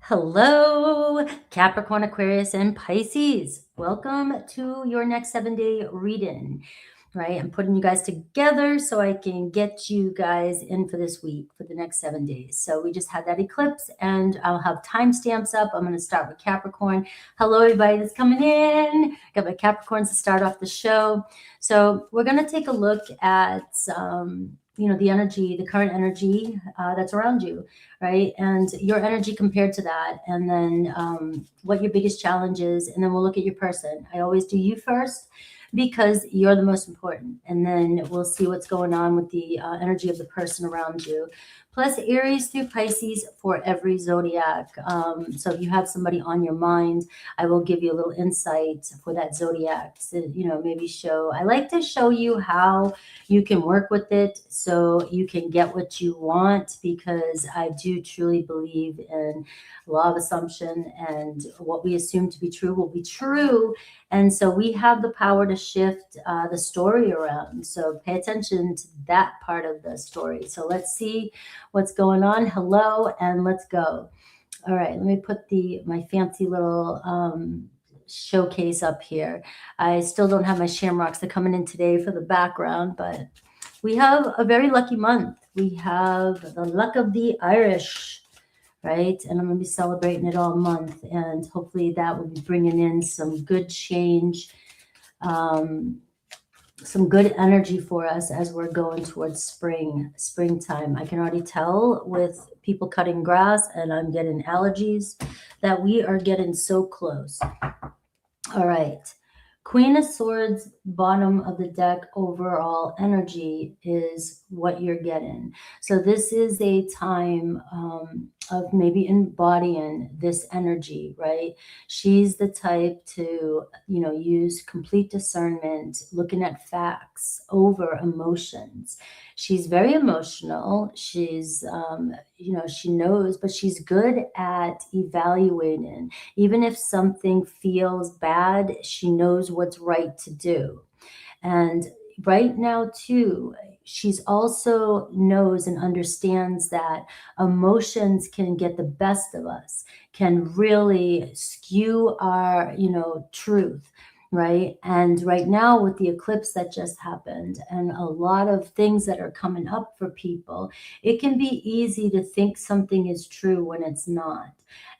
Hello, Capricorn, Aquarius, and Pisces. Welcome to your next 7-day reading, right? I'm putting you guys together so I can get you guys in for this week, for the next 7 days. So we just had that eclipse and I'll have timestamps up. I'm going to start with Capricorn. Hello, everybody that's coming in. Got my Capricorns to start off the show. So we're going to take a look at, the energy, the current energy that's around you, right? And your energy compared to that, and then what your biggest challenge is, and then we'll look at your person. I always do you first because you're the most important, and then we'll see what's going on with the energy of the person around you. Plus Aries through Pisces for every zodiac. So if you have somebody on your mind, I will give you a little insight for that zodiac. So, maybe I like to show you how you can work with it so you can get what you want, because I do truly believe in law of assumption, and what we assume to be true will be true. And so we have the power to shift the story around. So pay attention to that part of the story. So let's see what's going on. Hello, and let's go. All right, let me put my fancy little showcase up here. I still don't have my shamrocks. They're coming in today for the background, but we have a very lucky month. We have the luck of the Irish, right? And I'm going to be celebrating it all month, and hopefully that will be bringing in some good change, some good energy for us as we're going towards springtime. I can already tell with people cutting grass, and I'm getting allergies, that we are getting so close. All right. Queen of Swords, bottom of the deck, overall energy is what you're getting. So this is a time of maybe embodying this energy, right? She's the type to, use complete discernment, looking at facts over emotions. She's very emotional. She's, she knows, but she's good at evaluating. Even if something feels bad, she knows what's right to do. And right now, too, she's also knows and understands that emotions can get the best of us, can really skew our, truth. Right. And right now, with the eclipse that just happened and a lot of things that are coming up for people, it can be easy to think something is true when it's not.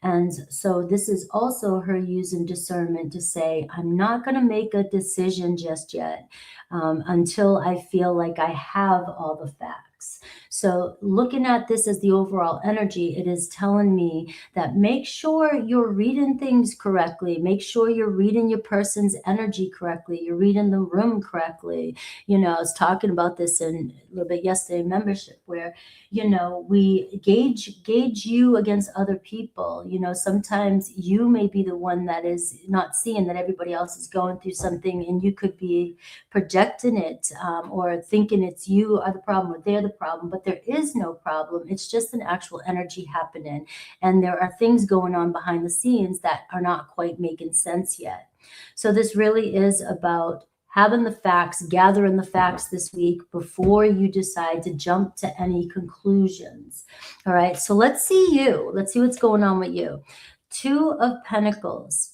And so this is also her using discernment to say, I'm not going to make a decision just yet until I feel like I have all the facts. So looking at this as the overall energy, it is telling me that make sure you're reading things correctly. Make sure you're reading your person's energy correctly. You're reading the room correctly. I was talking about this in a little bit yesterday in membership, where, we gauge you against other people. Sometimes you may be the one that is not seeing that everybody else is going through something, and you could be projecting it or thinking it's you are the problem or they're the problem, but there is no problem. It's just an actual energy happening, and there are things going on behind the scenes that are not quite making sense yet. So this really is about having the facts, gathering the facts this week before you decide to jump to any conclusions. All right, so let's see what's going on with you. 2 of Pentacles.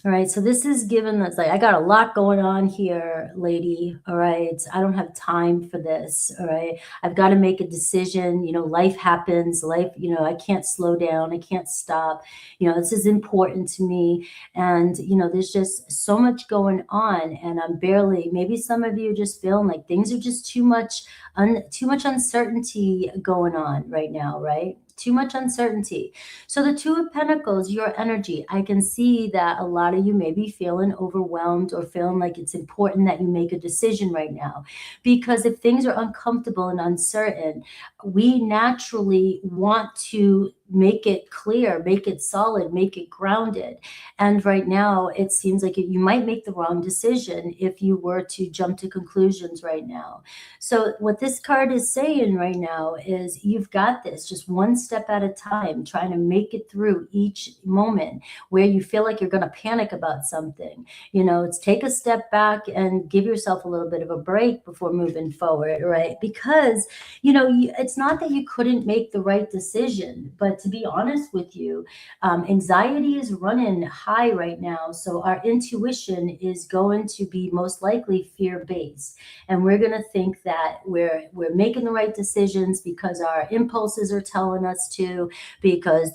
All right, so this is given us, like, I got a lot going on here, lady. All right, I don't have time for this. All right, I've got to make a decision. Life happens. Life, I can't slow down. I can't stop. This is important to me. And, there's just so much going on. And I'm barely, maybe some of you are just feeling like things are just too much uncertainty going on right now, right? Too much uncertainty. So the 2 of Pentacles, your energy, I can see that a lot of you may be feeling overwhelmed or feeling like it's important that you make a decision right now. Because if things are uncomfortable and uncertain, we naturally want to make it clear, make it solid, make it grounded. And right now, it seems like you might make the wrong decision if you were to jump to conclusions right now. So what this card is saying right now is you've got this, just one step at a time, trying to make it through each moment where you feel like you're going to panic about something. It's take a step back and give yourself a little bit of a break before moving forward, right? Because, it's not that you couldn't make the right decision, but to be honest with you, anxiety is running high right now. So our intuition is going to be most likely fear-based. And we're going to think that we're making the right decisions because our impulses are telling us to, because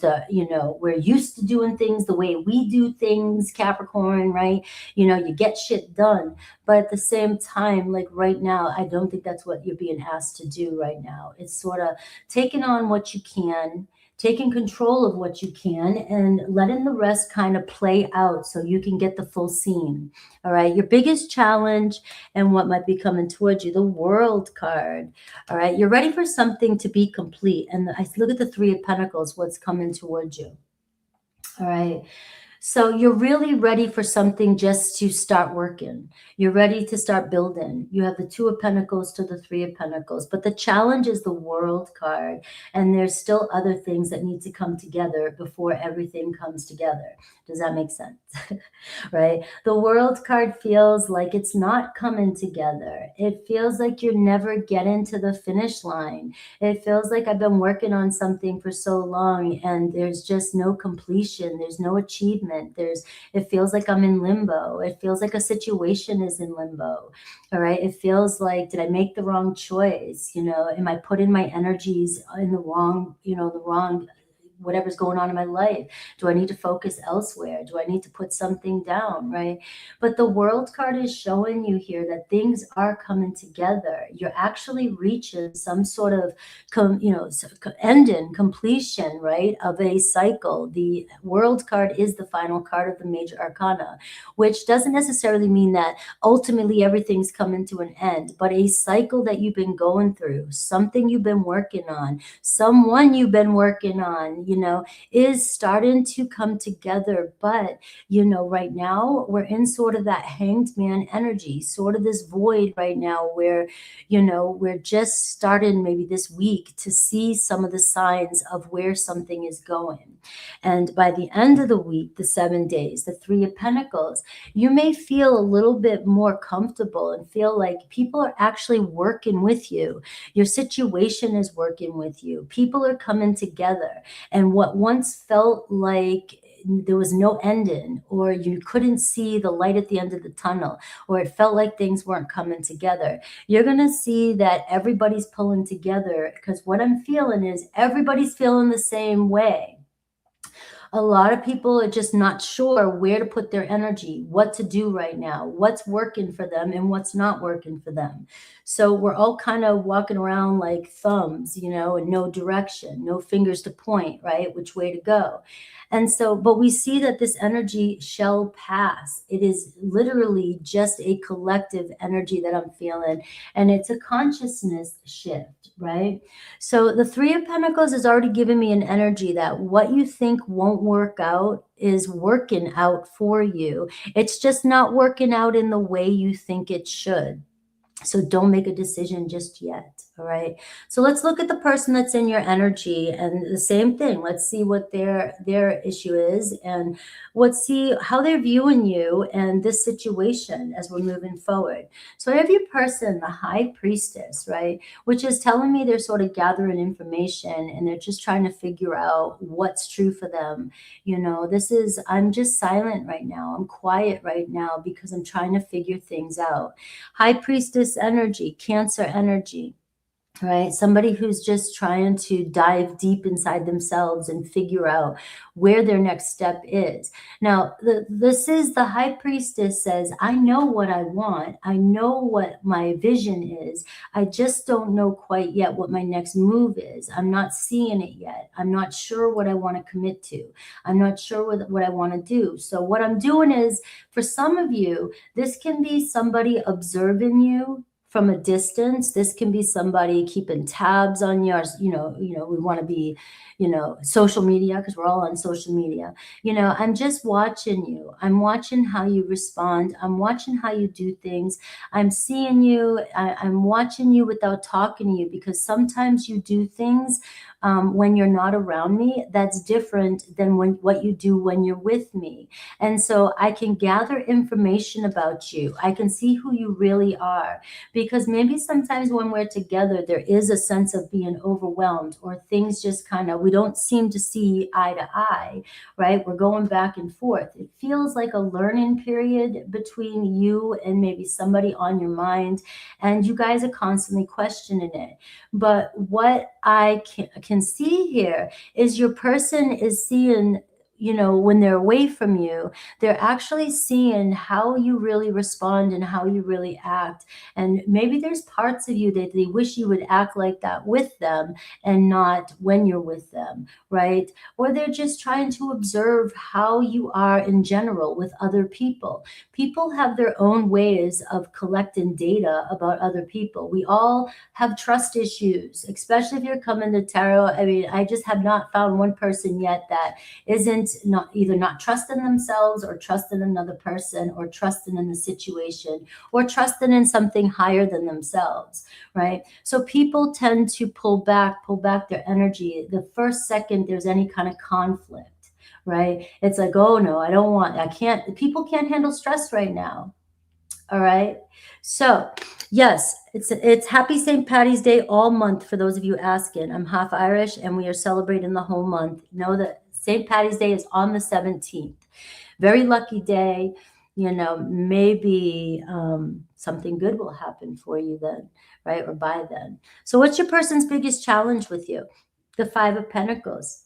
we're used to doing things the way we do things, Capricorn, right? You get shit done. But at the same time, like right now, I don't think that's what you're being asked to do right now. It's sort of taking on what you can, taking control of what you can, and letting the rest kind of play out so you can get the full scene. All right. Your biggest challenge and what might be coming towards you, the World card. All right. You're ready for something to be complete. And I look at the Three of Pentacles, what's coming towards you. All right. So you're really ready for something just to start working. You're ready to start building. You have the Two of Pentacles to the Three of Pentacles, but the challenge is the World card. And there's still other things that need to come together before everything comes together. Does that make sense? Right? The World card feels like it's not coming together. It feels like you're never getting to the finish line. It feels like I've been working on something for so long and there's just no completion. There's no achievement. It feels like I'm in limbo. It feels like a situation is in limbo. All right. It feels like, did I make the wrong choice? Am I putting my energies in the wrong, whatever's going on in my life? Do I need to focus elsewhere? Do I need to put something down, right? But the World card is showing you here that things are coming together. You're actually reaching some sort of, ending, completion, right, of a cycle. The World card is the final card of the major arcana, which doesn't necessarily mean that ultimately everything's coming to an end, but a cycle that you've been going through, something you've been working on, someone you've been working on, is starting to come together. But, right now we're in sort of that hanged man energy, sort of this void right now where, we're just starting maybe this week to see some of the signs of where something is going. And by the end of the week, the 7 days, the Three of Pentacles, you may feel a little bit more comfortable and feel like people are actually working with you. Your situation is working with you. People are coming together. And what once felt like there was no ending, or you couldn't see the light at the end of the tunnel, or it felt like things weren't coming together, you're going to see that everybody's pulling together, because what I'm feeling is everybody's feeling the same way. A lot of people are just not sure where to put their energy, what to do right now, what's working for them and what's not working for them. So we're all kind of walking around like thumbs, and no direction, no fingers to point, right? Which way to go. And so, but we see that this energy shall pass. It is literally just a collective energy that I'm feeling, and it's a consciousness shift, right? So the Three of Pentacles is already giving me an energy that what you think won't work out is working out for you. It's just not working out in the way you think it should. So don't make a decision just yet. All right. So let's look at the person that's in your energy, and the same thing. Let's see what their issue is, and let's see how they're viewing you and this situation as we're moving forward. So I have your person, the High Priestess, right? Which is telling me they're sort of gathering information and they're just trying to figure out what's true for them. I'm just silent right now. I'm quiet right now because I'm trying to figure things out. High Priestess energy, Cancer energy, right? Somebody who's just trying to dive deep inside themselves and figure out where their next step is. Now, this is the High Priestess says, I know what I want. I know what my vision is. I just don't know quite yet what my next move is. I'm not seeing it yet. I'm not sure what I want to commit to. I'm not sure what I want to do. So what I'm doing is, for some of you, this can be somebody observing you from a distance. This can be somebody keeping tabs on yours. We want to be, social media, because we're all on social media. I'm just watching you. I'm watching how you respond. I'm watching how you do things. I'm seeing you. I'm watching you without talking to you, because sometimes you do things when you're not around me, that's different than what you do when you're with me. And so I can gather information about you. I can see who you really are, because maybe sometimes when we're together, there is a sense of being overwhelmed, or things just kind of, we don't seem to see eye to eye, right? We're going back and forth. It feels like a learning period between you and maybe somebody on your mind, and you guys are constantly questioning it. But what I can see here is your person is seeing, when they're away from you, they're actually seeing how you really respond and how you really act. And maybe there's parts of you that they wish you would act like that with them and not when you're with them, right? Or they're just trying to observe how you are in general with other people. People have their own ways of collecting data about other people. We all have trust issues, especially if you're coming to tarot. I mean, I just have not found one person yet that isn't either not trusting themselves, or trusting another person, or trusting in the situation, or trusting in something higher than themselves, right? So people tend to pull back their energy the first second there's any kind of conflict, right? It's like, oh no, people can't handle stress right now. All right. So yes, it's happy St. Patty's Day all month for those of you asking. I'm half Irish and we are celebrating the whole month. Know that St. Patty's Day is on the 17th. Very lucky day. Maybe something good will happen for you then, right? Or by then. So what's your person's biggest challenge with you? The Five of Pentacles.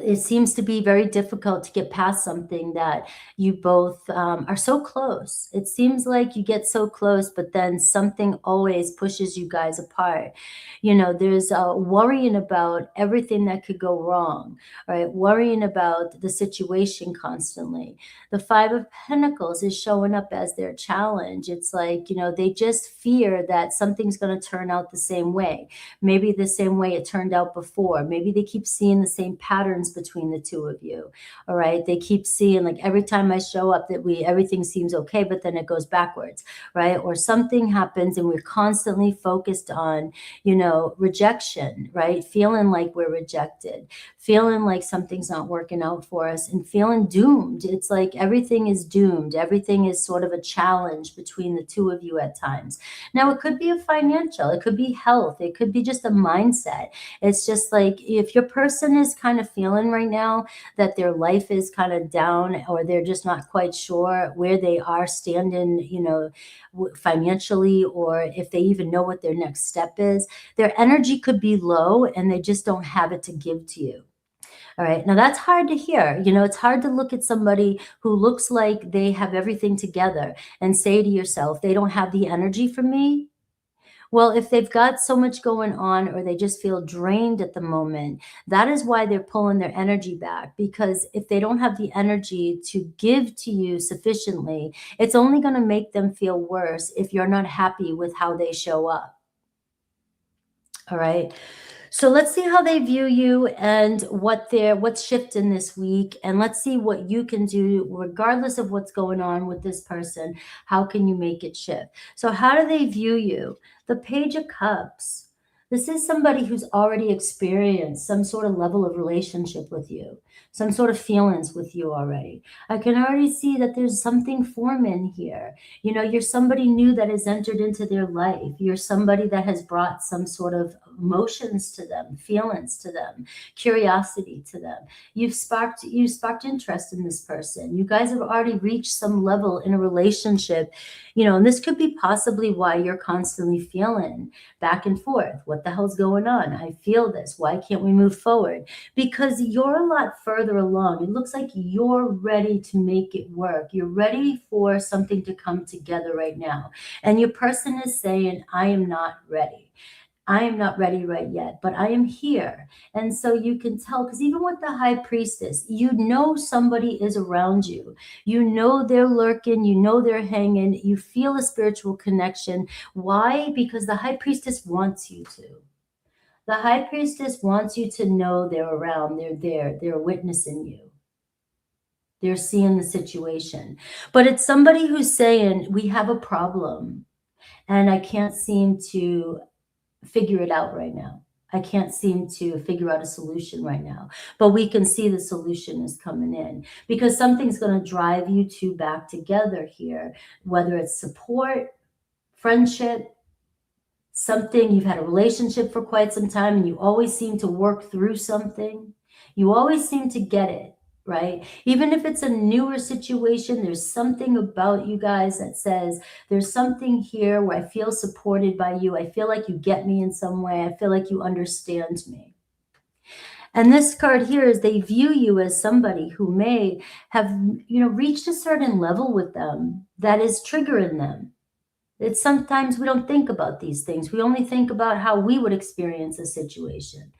It seems to be very difficult to get past something that you both are so close. It seems like you get so close, but then something always pushes you guys apart. There's worrying about everything that could go wrong, right? Worrying about the situation constantly. The Five of Pentacles is showing up as their challenge. It's like, they just fear that something's going to turn out the same way. Maybe the same way it turned out before. Maybe they keep seeing the same patterns between the two of you. All right. They keep seeing, like, every time I show up that everything seems okay, but then it goes backwards, right? Or something happens and we're constantly focused on, rejection, right? Feeling like we're rejected, feeling like something's not working out for us, and feeling doomed. It's like everything is doomed. Everything is sort of a challenge between the two of you at times. Now, it could be a financial, it could be health, it could be just a mindset. It's just like, if your person is kind of feeling right now that their life is kind of down, or they're just not quite sure where they are standing, financially, or if they even know what their next step is, their energy could be low and they just don't have it to give to you. All right. Now that's hard to hear. It's hard to look at somebody who looks like they have everything together and say to yourself, they don't have the energy for me. Well, if they've got so much going on, or they just feel drained at the moment, that is why they're pulling their energy back. Because if they don't have the energy to give to you sufficiently, it's only going to make them feel worse if you're not happy with how they show up. All right. So let's see how they view you and what's shifting this week. And let's see what you can do regardless of what's going on with this person. How can you make it shift? So how do they view you? The Page of Cups. This is somebody who's already experienced some sort of level of relationship with you, some sort of feelings with you already. I can already see that there's something forming here. You're somebody new that has entered into their life. You're somebody that has brought some sort of emotions to them, feelings to them, curiosity to them. You've sparked interest in this person. You guys have already reached some level in a relationship, and this could be possibly why you're constantly feeling back and forth. What the hell's going on? I feel this. Why can't we move forward? Because you're a lot further along. It looks like you're ready to make it work. You're ready for something to come together right now. And your person is saying, I am not ready. I am not ready right yet, but I am here. And so you can tell, because even with the High Priestess, somebody is around you. They're lurking, they're hanging, you feel a spiritual connection. Why? Because the High Priestess wants you to. The High Priestess wants you to know they're around, they're there, they're witnessing you. They're seeing the situation. But it's somebody who's saying, we have a problem and I can't seem to figure it out right now. I can't seem to figure out a solution right now. But we can see the solution is coming in, because something's going to drive you two back together here, whether it's support, friendship, something. You've had a relationship for quite some time and you always seem to work through something. You always seem to get it, right? Even if it's a newer situation, there's something about you guys that says there's something here where I feel supported by you. I feel like you get me in some way. I feel like you understand me. And this card here is they view you as somebody who may have, reached a certain level with them that is triggering them. It's sometimes we don't think about these things. We only think about how we would experience a situation.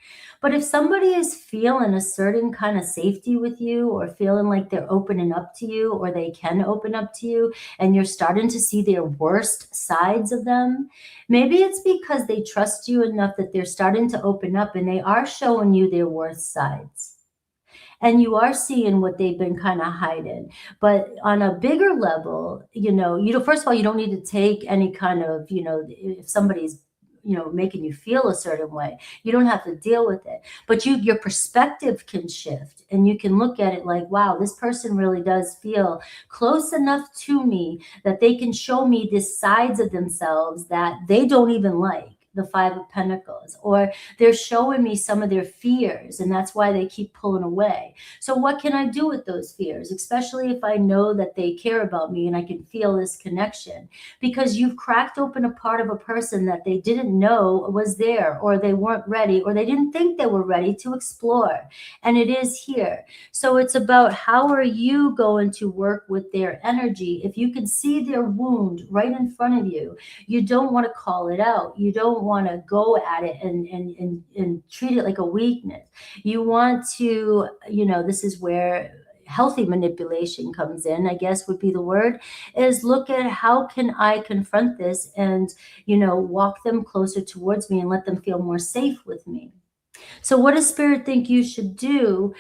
But if somebody is feeling a certain kind of safety with you, or feeling like they're opening up to you, or they can open up to you, and you're starting to see their worst sides of them, maybe it's because they trust you enough that they're starting to open up and they are showing you their worst sides. And you are seeing what they've been kind of hiding. But on a bigger level, first of all, you don't need to take any kind of, if somebody's, making you feel a certain way, you don't have to deal with it. But your perspective can shift, and you can look at it like, wow, this person really does feel close enough to me that they can show me these sides of themselves that they don't even like. The Five of Pentacles, or they're showing me some of their fears, and that's why they keep pulling away. So what can I do with those fears, especially if I know that they care about me and I can feel this connection? Because you've cracked open a part of a person that they didn't know was there, or they weren't ready, or they didn't think they were ready to explore, and it is here. So it's about how are you going to work with their energy. If you can see their wound right in front of you, you don't want to call it out. You don't want to go at it and treat it like a weakness. You want to, this is where healthy manipulation comes in, I guess would be the word, is look at how can I confront this and, walk them closer towards me and let them feel more safe with me. So what does Spirit think you should do?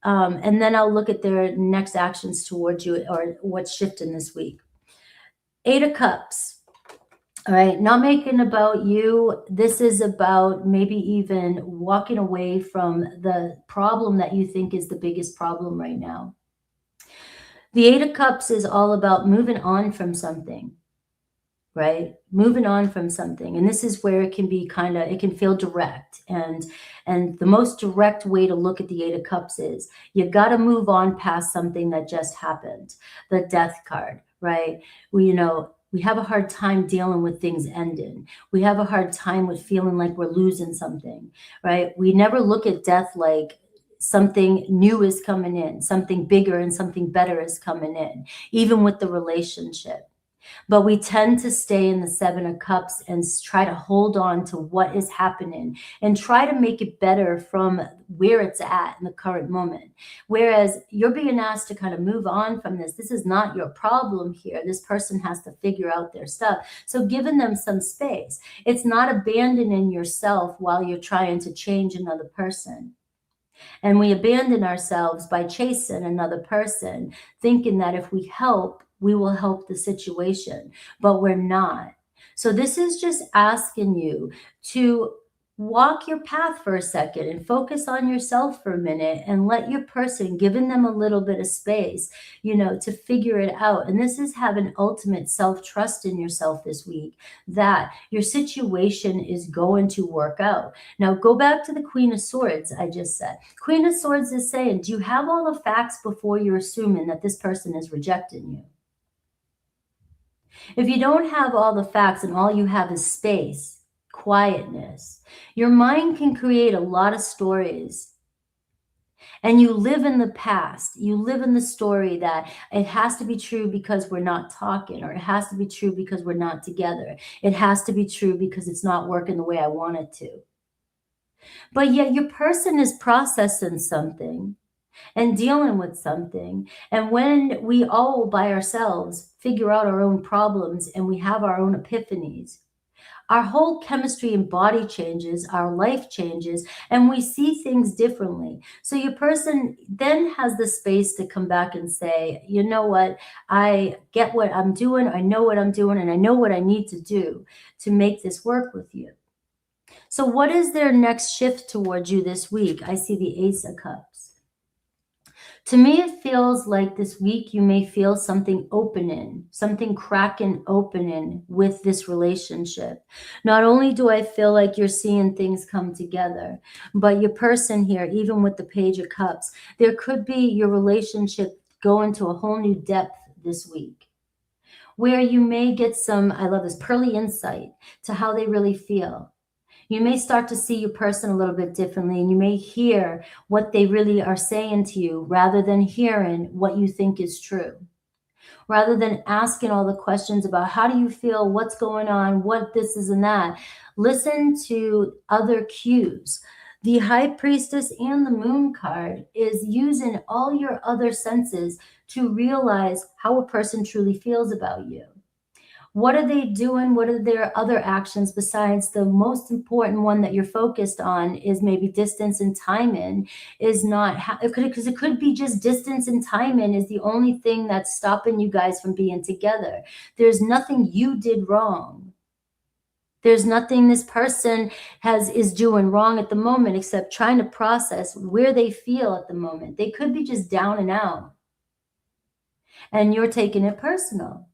And then I'll look at their next actions towards you, or what's shifting this week. 8 of Cups. All right, not making about you. This is about maybe even walking away from the problem that you think is the biggest problem right now. The 8 of Cups is all about moving on from something, right? Moving on from something. And this is where it can be it can feel direct. And the most direct way to look at the 8 of Cups is you got to move on past something that just happened. The Death card, right? We have a hard time dealing with things ending. We have a hard time with feeling like we're losing something, right? We never look at death like something new is coming in, something bigger and something better is coming in, even with the relationship. But we tend to stay in the 7 of Cups and try to hold on to what is happening and try to make it better from where it's at in the current moment. Whereas you're being asked to kind of move on from this. This is not your problem here. This person has to figure out their stuff. So giving them some space. It's not abandoning yourself while you're trying to change another person. And we abandon ourselves by chasing another person, thinking that if we help, we will help the situation, but we're not. So this is just asking you to walk your path for a second and focus on yourself for a minute and let your person, giving them a little bit of space, to figure it out. And this is having ultimate self-trust in yourself this week, that your situation is going to work out. Now go back to the Queen of Swords I just said. Queen of Swords is saying, do you have all the facts before you're assuming that this person is rejecting you? If you don't have all the facts and all you have is space, quietness, your mind can create a lot of stories. And you live in the past. You live in the story that it has to be true because we're not talking, or it has to be true because we're not together. It has to be true because it's not working the way I want it to. But yet your person is processing something and dealing with something. And when we all by ourselves figure out our own problems and we have our own epiphanies, our whole chemistry and body changes, our life changes, and we see things differently. So your person then has the space to come back and say, you know what, I get what I'm doing, I know what I'm doing, and I know what I need to do to make this work with you. So what is their next shift towards you this week? I see the Ace of Cups. To me, it feels like this week you may feel something opening, something cracking opening with this relationship. Not only do I feel like you're seeing things come together, but your person here, even with the Page of Cups, there could be your relationship go into a whole new depth this week, where you may get some, I love this, pearly insight to how they really feel. You may start to see your person a little bit differently, and you may hear what they really are saying to you rather than hearing what you think is true. Rather than asking all the questions about how do you feel, what's going on, what this is and that, listen to other cues. The High Priestess and the Moon card is using all your other senses to realize how a person truly feels about you. What are they doing? What are their other actions besides the most important one that you're focused on is maybe distance and timing is not, because it could be just distance and timing is the only thing that's stopping you guys from being together. There's nothing you did wrong. There's nothing this person is doing wrong at the moment except trying to process where they feel at the moment. They could be just down and out. And you're taking it personal,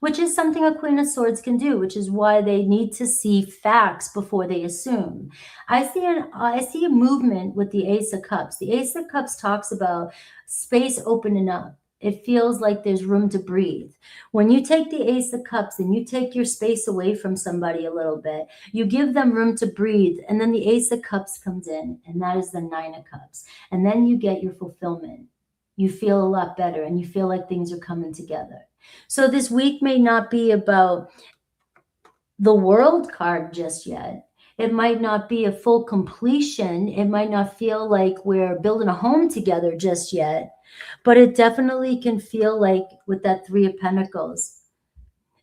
which is something a Queen of Swords can do, which is why they need to see facts before they assume. I see a movement with the Ace of Cups. The Ace of Cups talks about space opening up. It feels like there's room to breathe. When you take the Ace of Cups and you take your space away from somebody a little bit, you give them room to breathe, and then the Ace of Cups comes in, and that is the Nine of Cups. And then you get your fulfillment. You feel a lot better, and you feel like things are coming together. So this week may not be about the World card just yet. It might not be a full completion. It might not feel like we're building a home together just yet, but it definitely can feel like with that Three of Pentacles,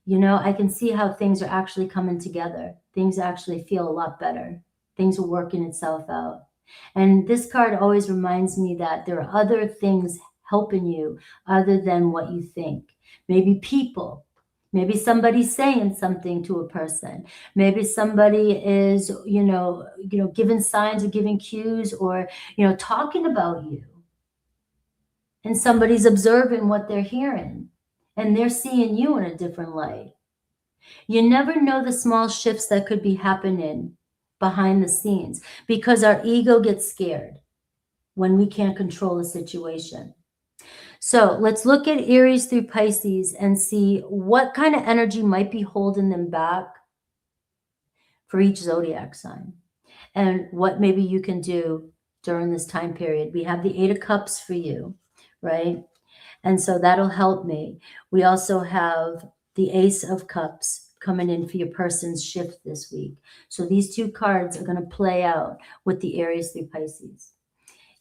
I can see how things are actually coming together. Things actually feel a lot better. Things are working itself out. And this card always reminds me that there are other things helping you other than what you think. Maybe people. Maybe somebody's saying something to a person. Maybe somebody is, giving signs or giving cues or, talking about you. And somebody's observing what they're hearing. And they're seeing you in a different light. You never know the small shifts that could be happening behind the scenes because our ego gets scared when we can't control a situation. So let's look at Aries through Pisces and see what kind of energy might be holding them back for each zodiac sign and what maybe you can do during this time period. We have the Eight of Cups for you, right? And so that'll help me. We also have the Ace of Cups coming in for your person's shift this week. So these two cards are going to play out with the Aries through Pisces.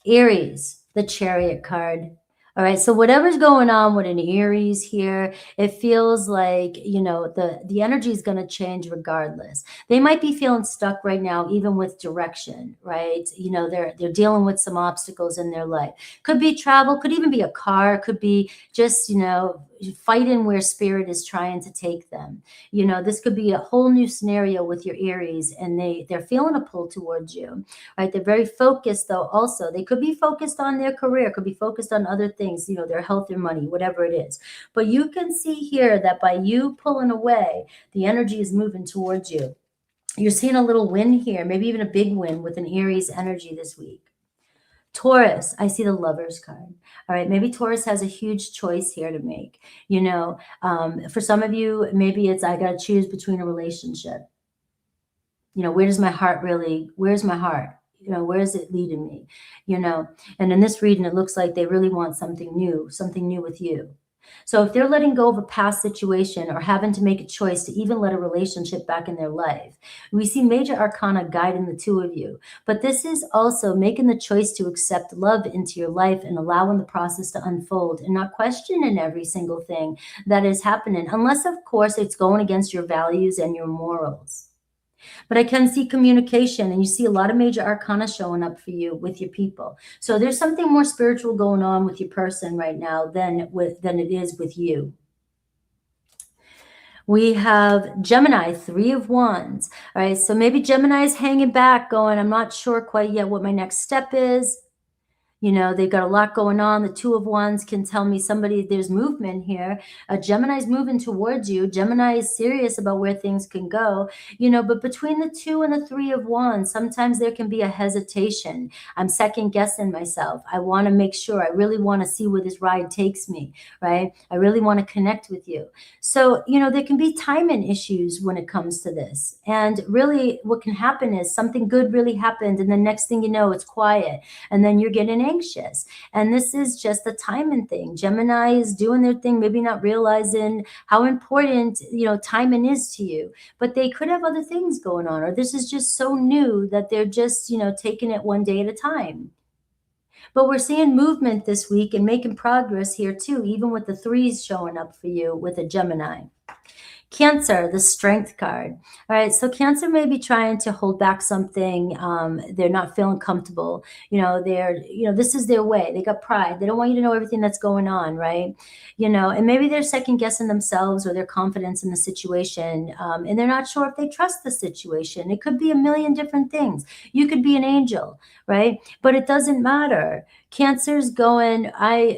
Aries, the Chariot card. All right, so whatever's going on with an Aries here, it feels like, the energy is going to change regardless. They might be feeling stuck right now, even with direction, right? They're dealing with some obstacles in their life. Could be travel, could even be a car, could be just, fighting where spirit is trying to take them. This could be a whole new scenario with your Aries, and they're feeling a pull towards you, right? They're very focused, though. Also, they could be focused on their career, could be focused on other things, their health, their money, whatever it is. But you can see here that by you pulling away, the energy is moving towards you. You're seeing a little win here, maybe even a big win with an Aries energy this week. Taurus, I see the Lovers card. All right, maybe Taurus has a huge choice here to make. For some of you, maybe it's I got to choose between a relationship. Where's my heart? Where is it leading me? And in this reading, it looks like they really want something new with you. So if they're letting go of a past situation or having to make a choice to even let a relationship back in their life, we see major arcana guiding the two of you. But this is also making the choice to accept love into your life and allowing the process to unfold and not questioning every single thing that is happening, unless, of course, it's going against your values and your morals. But I can see communication, and you see a lot of major arcana showing up for you with your people. So there's something more spiritual going on with your person right now than it is with you. We have Gemini, 3 of Wands. All right, so maybe Gemini is hanging back going, I'm not sure quite yet what my next step is. You know, they've got a lot going on. The 2 of Wands can tell me there's movement here. Gemini's moving towards you. Gemini is serious about where things can go, you know, but between the 2 and the 3 of Wands, sometimes there can be a hesitation. I'm second guessing myself. I want to make sure. I really want to see where this ride takes me, right? I really want to connect with you. So, you know, there can be timing issues when it comes to this. And really what can happen is something good really happened. And the next thing you know, it's quiet. And then you're getting anxious. And this is just a timing thing. Gemini is doing their thing, maybe not realizing how important, you know, timing is to you, but they could have other things going on, or this is just so new that they're just, you know, taking it one day at a time. But we're seeing movement this week and making progress here too, even with the 3s showing up for you with a Gemini. Cancer, the Strength card. All right, so Cancer may be trying to hold back something. They're not feeling comfortable. You know, this is their way. They got pride. They don't want you to know everything that's going on, right? You know, and maybe they're second guessing themselves or their confidence in the situation, and they're not sure if they trust the situation. It could be a million different things. You could be an angel, right? But it doesn't matter. Cancer's going,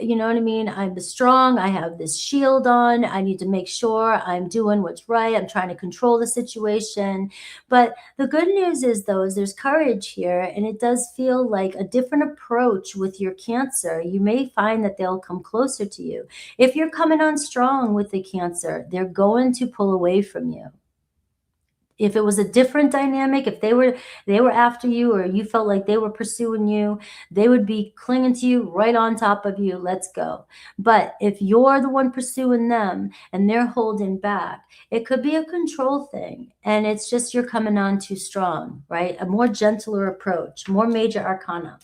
you know what I mean? I'm strong. I have this shield on. I need to make sure I'm doing what's right. I'm trying to control the situation. But the good news is, though, is there's courage here, and it does feel like a different approach with your Cancer. You may find that they'll come closer to you. If you're coming on strong with the Cancer, they're going to pull away from you. If it was a different dynamic, if they were after you, or you felt like they were pursuing you, they would be clinging to you, right on top of you. Let's go. But if you're the one pursuing them and they're holding back, it could be a control thing. And it's just you're coming on too strong, right? A more gentler approach, more major arcana.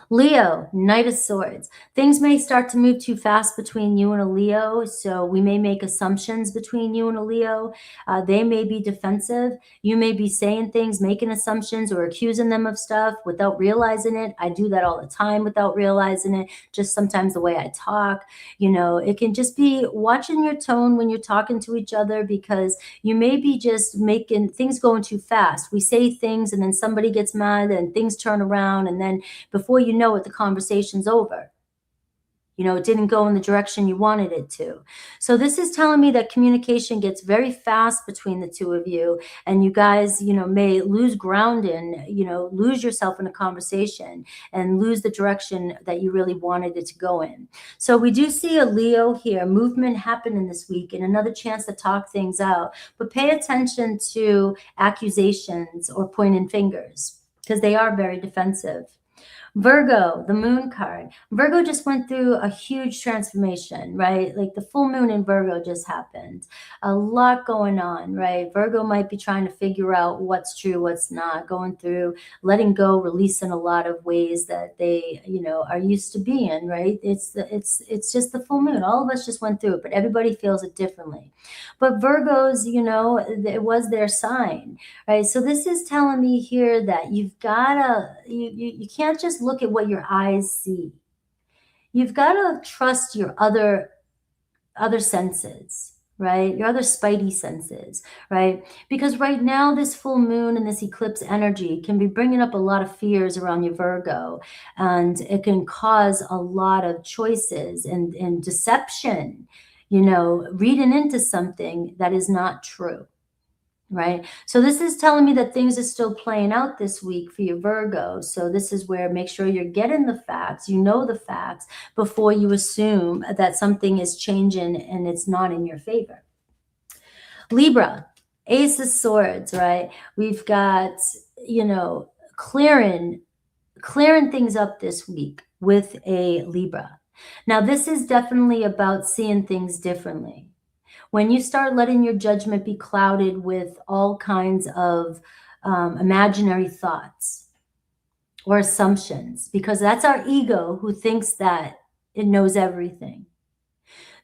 Leo, Knight of Swords. Things may start to move too fast between you and a Leo, so we may make assumptions between you and a Leo. They may be defensive. You may be saying things, making assumptions, or accusing them of stuff without realizing it. I do that all the time without realizing it, just sometimes the way I talk. You know, it can just be watching your tone when you're talking to each other, because you may be just making things going too fast. We say things and then somebody gets mad and things turn around, and then before you know it, the conversation's over. You know, it didn't go in the direction you wanted it to. So this is telling me that communication gets very fast between the 2 of you, and you guys, you know, may lose ground lose yourself in a conversation and lose the direction that you really wanted it to go in. So we do see a Leo here, movement happening this week, and another chance to talk things out. But pay attention to accusations or pointing fingers, because they are very defensive. Virgo, the moon card. Virgo just went through a huge transformation, right? Like the full moon in Virgo just happened. A lot going on, right? Virgo might be trying to figure out what's true, what's not, going through, letting go, releasing a lot of ways that they, you know, are used to being, right? It's just the full moon. All of us just went through it, but everybody feels it differently. But Virgos, you know, it was their sign, right? So this is telling me here that you've gotta, you can't just look at what your eyes see. You've got to trust your other senses, right? Your other spidey senses, right? Because right now this full moon and this eclipse energy can be bringing up a lot of fears around your Virgo, and it can cause a lot of choices and deception, you know, reading into something that is not true. Right. So this is telling me that things are still playing out this week for your Virgo. So this is where make sure you're getting the facts, you know, the facts before you assume that something is changing and it's not in your favor. Libra, Ace of Swords, right? We've got, you know, clearing things up this week with a Libra. Now, this is definitely about seeing things differently. When you start letting your judgment be clouded with all kinds of imaginary thoughts or assumptions, because that's our ego who thinks that it knows everything.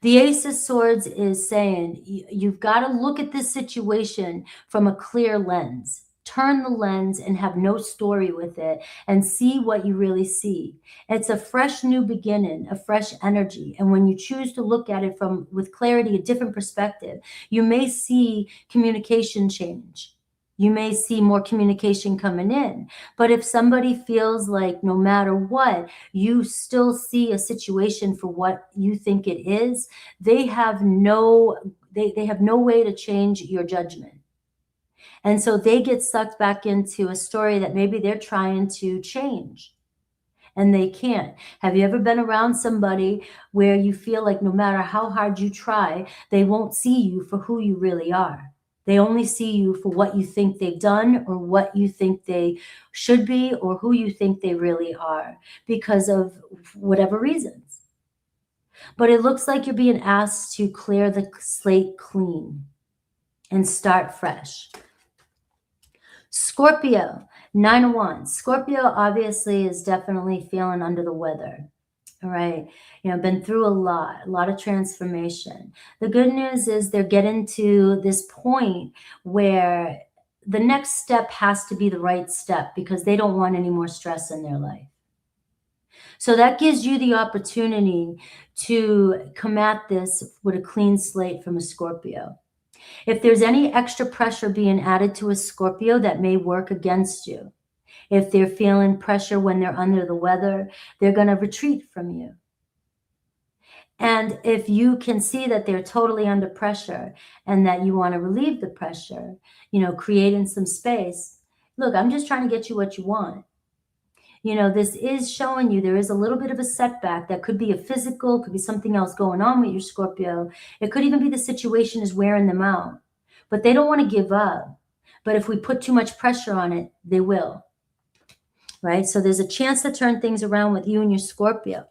The Ace of Swords is saying you've got to look at this situation from a clear lens. turn the lens and have no story with it and see what you really see. It's a fresh new beginning, a fresh energy. And when you choose to look at it with clarity, a different perspective, you may see communication change. You may see more communication coming in. But if somebody feels like no matter what, you still see a situation for what you think it is, they have no way to change your judgment. And so they get sucked back into a story that maybe they're trying to change and they can't. Have you ever been around somebody where you feel like no matter how hard you try, they won't see you for who you really are? They only see you for what you think they've done or what you think they should be or who you think they really are because of whatever reasons. But it looks like you're being asked to clear the slate clean and start fresh. Scorpio, 9 of Wands. Scorpio obviously is definitely feeling under the weather. All right. Been through a lot of transformation. The good news is they're getting to this point where the next step has to be the right step because they don't want any more stress in their life. So that gives you the opportunity to come at this with a clean slate from a Scorpio. If there's any extra pressure being added to a Scorpio, that may work against you. If they're feeling pressure when they're under the weather, they're going to retreat from you. And if you can see that they're totally under pressure and that you want to relieve the pressure, creating some space, look, I'm just trying to get you what you want. This is showing you there is a little bit of a setback that could be a physical, could be something else going on with your Scorpio. It could even be the situation is wearing them out, but they don't want to give up. But if we put too much pressure on it, they will, right? So there's a chance to turn things around with you and your Scorpio.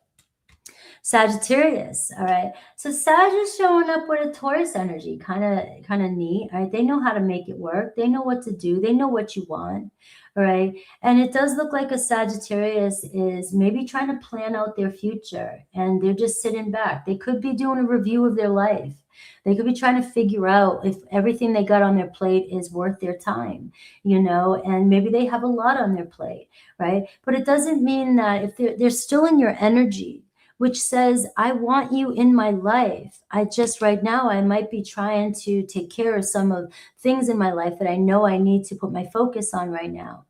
Sagittarius, all right? So Sag is showing up with a Taurus energy, kind of neat, all right? They know how to make it work. They know what to do. They know what you want, all right? And it does look like a Sagittarius is maybe trying to plan out their future, and they're just sitting back. They could be doing a review of their life. They could be trying to figure out if everything they got on their plate is worth their time, and maybe they have a lot on their plate, right? But it doesn't mean that if they're still in your energy, which says, I want you in my life. Right now, I might be trying to take care of some of things in my life that I know I need to put my focus on right now.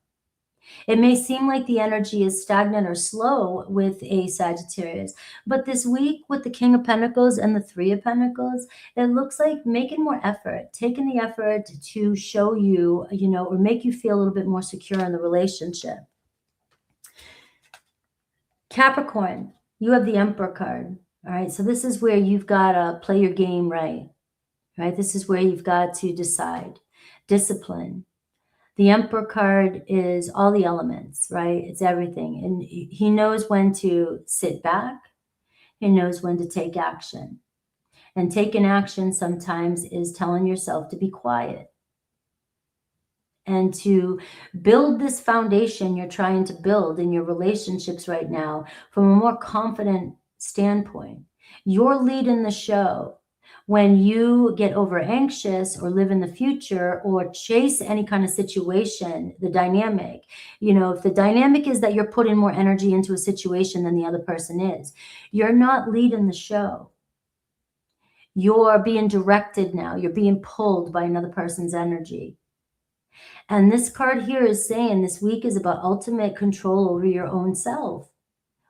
It may seem like the energy is stagnant or slow with a Sagittarius, but this week with the King of Pentacles and the Three of Pentacles, it looks like making more effort, taking the effort to show you, or make you feel a little bit more secure in the relationship. Capricorn. You have the Emperor card, all right? So this is where you've got to play your game right? This is where you've got to decide. Discipline. The Emperor card is all the elements, right? It's everything. And he knows when to sit back. He knows when to take action. And taking action sometimes is telling yourself to be quiet. And to build this foundation you're trying to build in your relationships right now from a more confident standpoint. You're leading the show. When you get over anxious or live in the future or chase any kind of situation, the dynamic, if the dynamic is that you're putting more energy into a situation than the other person is, you're not leading the show. You're being directed now. You're being pulled by another person's energy. And this card here is saying this week is about ultimate control over your own self,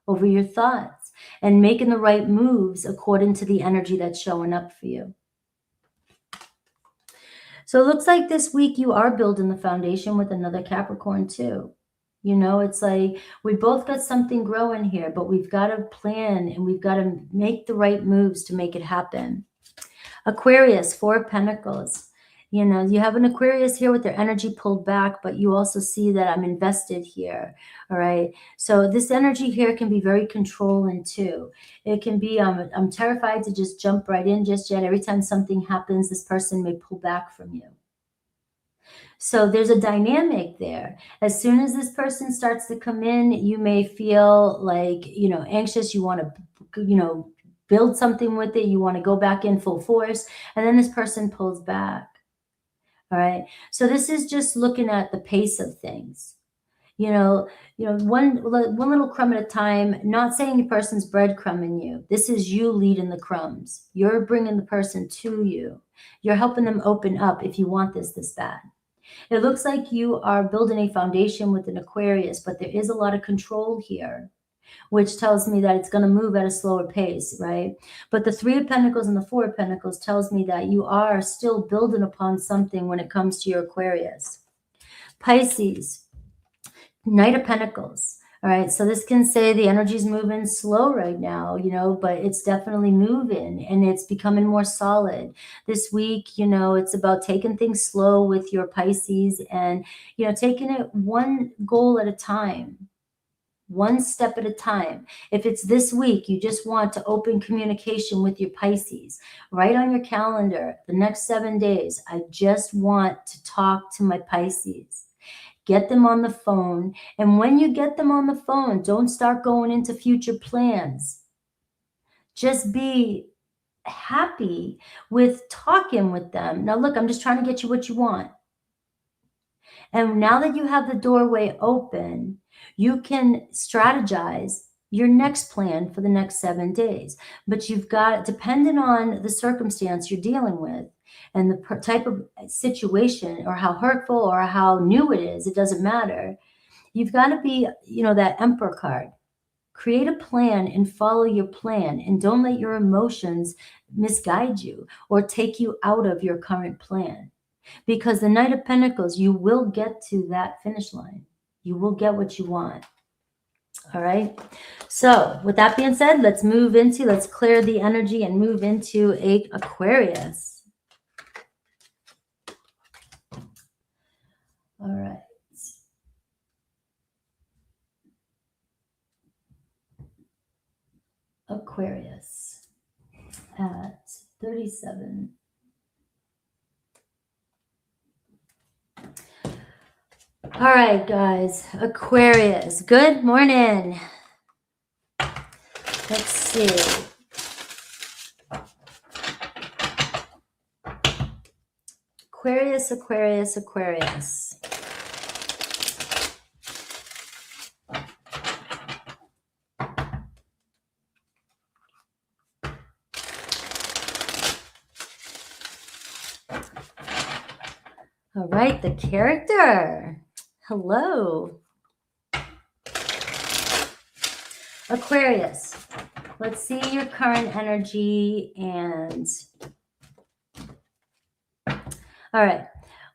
over your thoughts, and making the right moves according to the energy that's showing up for you. So it looks like this week you are building the foundation with another Capricorn too. It's like we both got something growing here, but we've got to plan and we've got to make the right moves to make it happen. Aquarius, Four of Pentacles. You have an Aquarius here with their energy pulled back, but you also see that I'm invested here, all right? So this energy here can be very controlling too. It can be, I'm terrified to just jump right in just yet. Every time something happens, this person may pull back from you. So there's a dynamic there. As soon as this person starts to come in, you may feel like, anxious. You want to, build something with it. You want to go back in full force. And then this person pulls back. All right. So this is just looking at the pace of things. One little crumb at a time, not saying the person's breadcrumbing you. This is you leading the crumbs. You're bringing the person to you. You're helping them open up if you want this bad. It looks like you are building a foundation with an Aquarius, but there is a lot of control here, which tells me that it's going to move at a slower pace, right? But the Three of Pentacles and the Four of Pentacles tells me that you are still building upon something when it comes to your Aquarius. Pisces, Knight of Pentacles. All right, so this can say the energy's moving slow right now, but it's definitely moving and it's becoming more solid. This week, it's about taking things slow with your Pisces and, taking it one goal at a time, one step at a time. If it's this week, you just want to open communication with your Pisces. Write on your calendar the next 7 days. I just want to talk to my Pisces. Get them on the phone. And when you get them on the phone, don't start going into future plans. Just be happy with talking with them. Now, look, I'm just trying to get you what you want. And now that you have the doorway open, you can strategize your next plan for the next 7 days. But you've got, depending on the circumstance you're dealing with, and the type of situation or how hurtful or how new it is, it doesn't matter. You've got to be, that Emperor card. Create a plan and follow your plan, and don't let your emotions misguide you or take you out of your current plan. Because the Knight of Pentacles, you will get to that finish line. You will get what you want. All right. So with that being said, let's clear the energy and move into Aquarius. All right. Aquarius at 37. All right, guys. Aquarius. Good morning. Let's see. Aquarius, Aquarius, Aquarius. All right, the character. Hello. Aquarius. Let's see your current energy and... All right.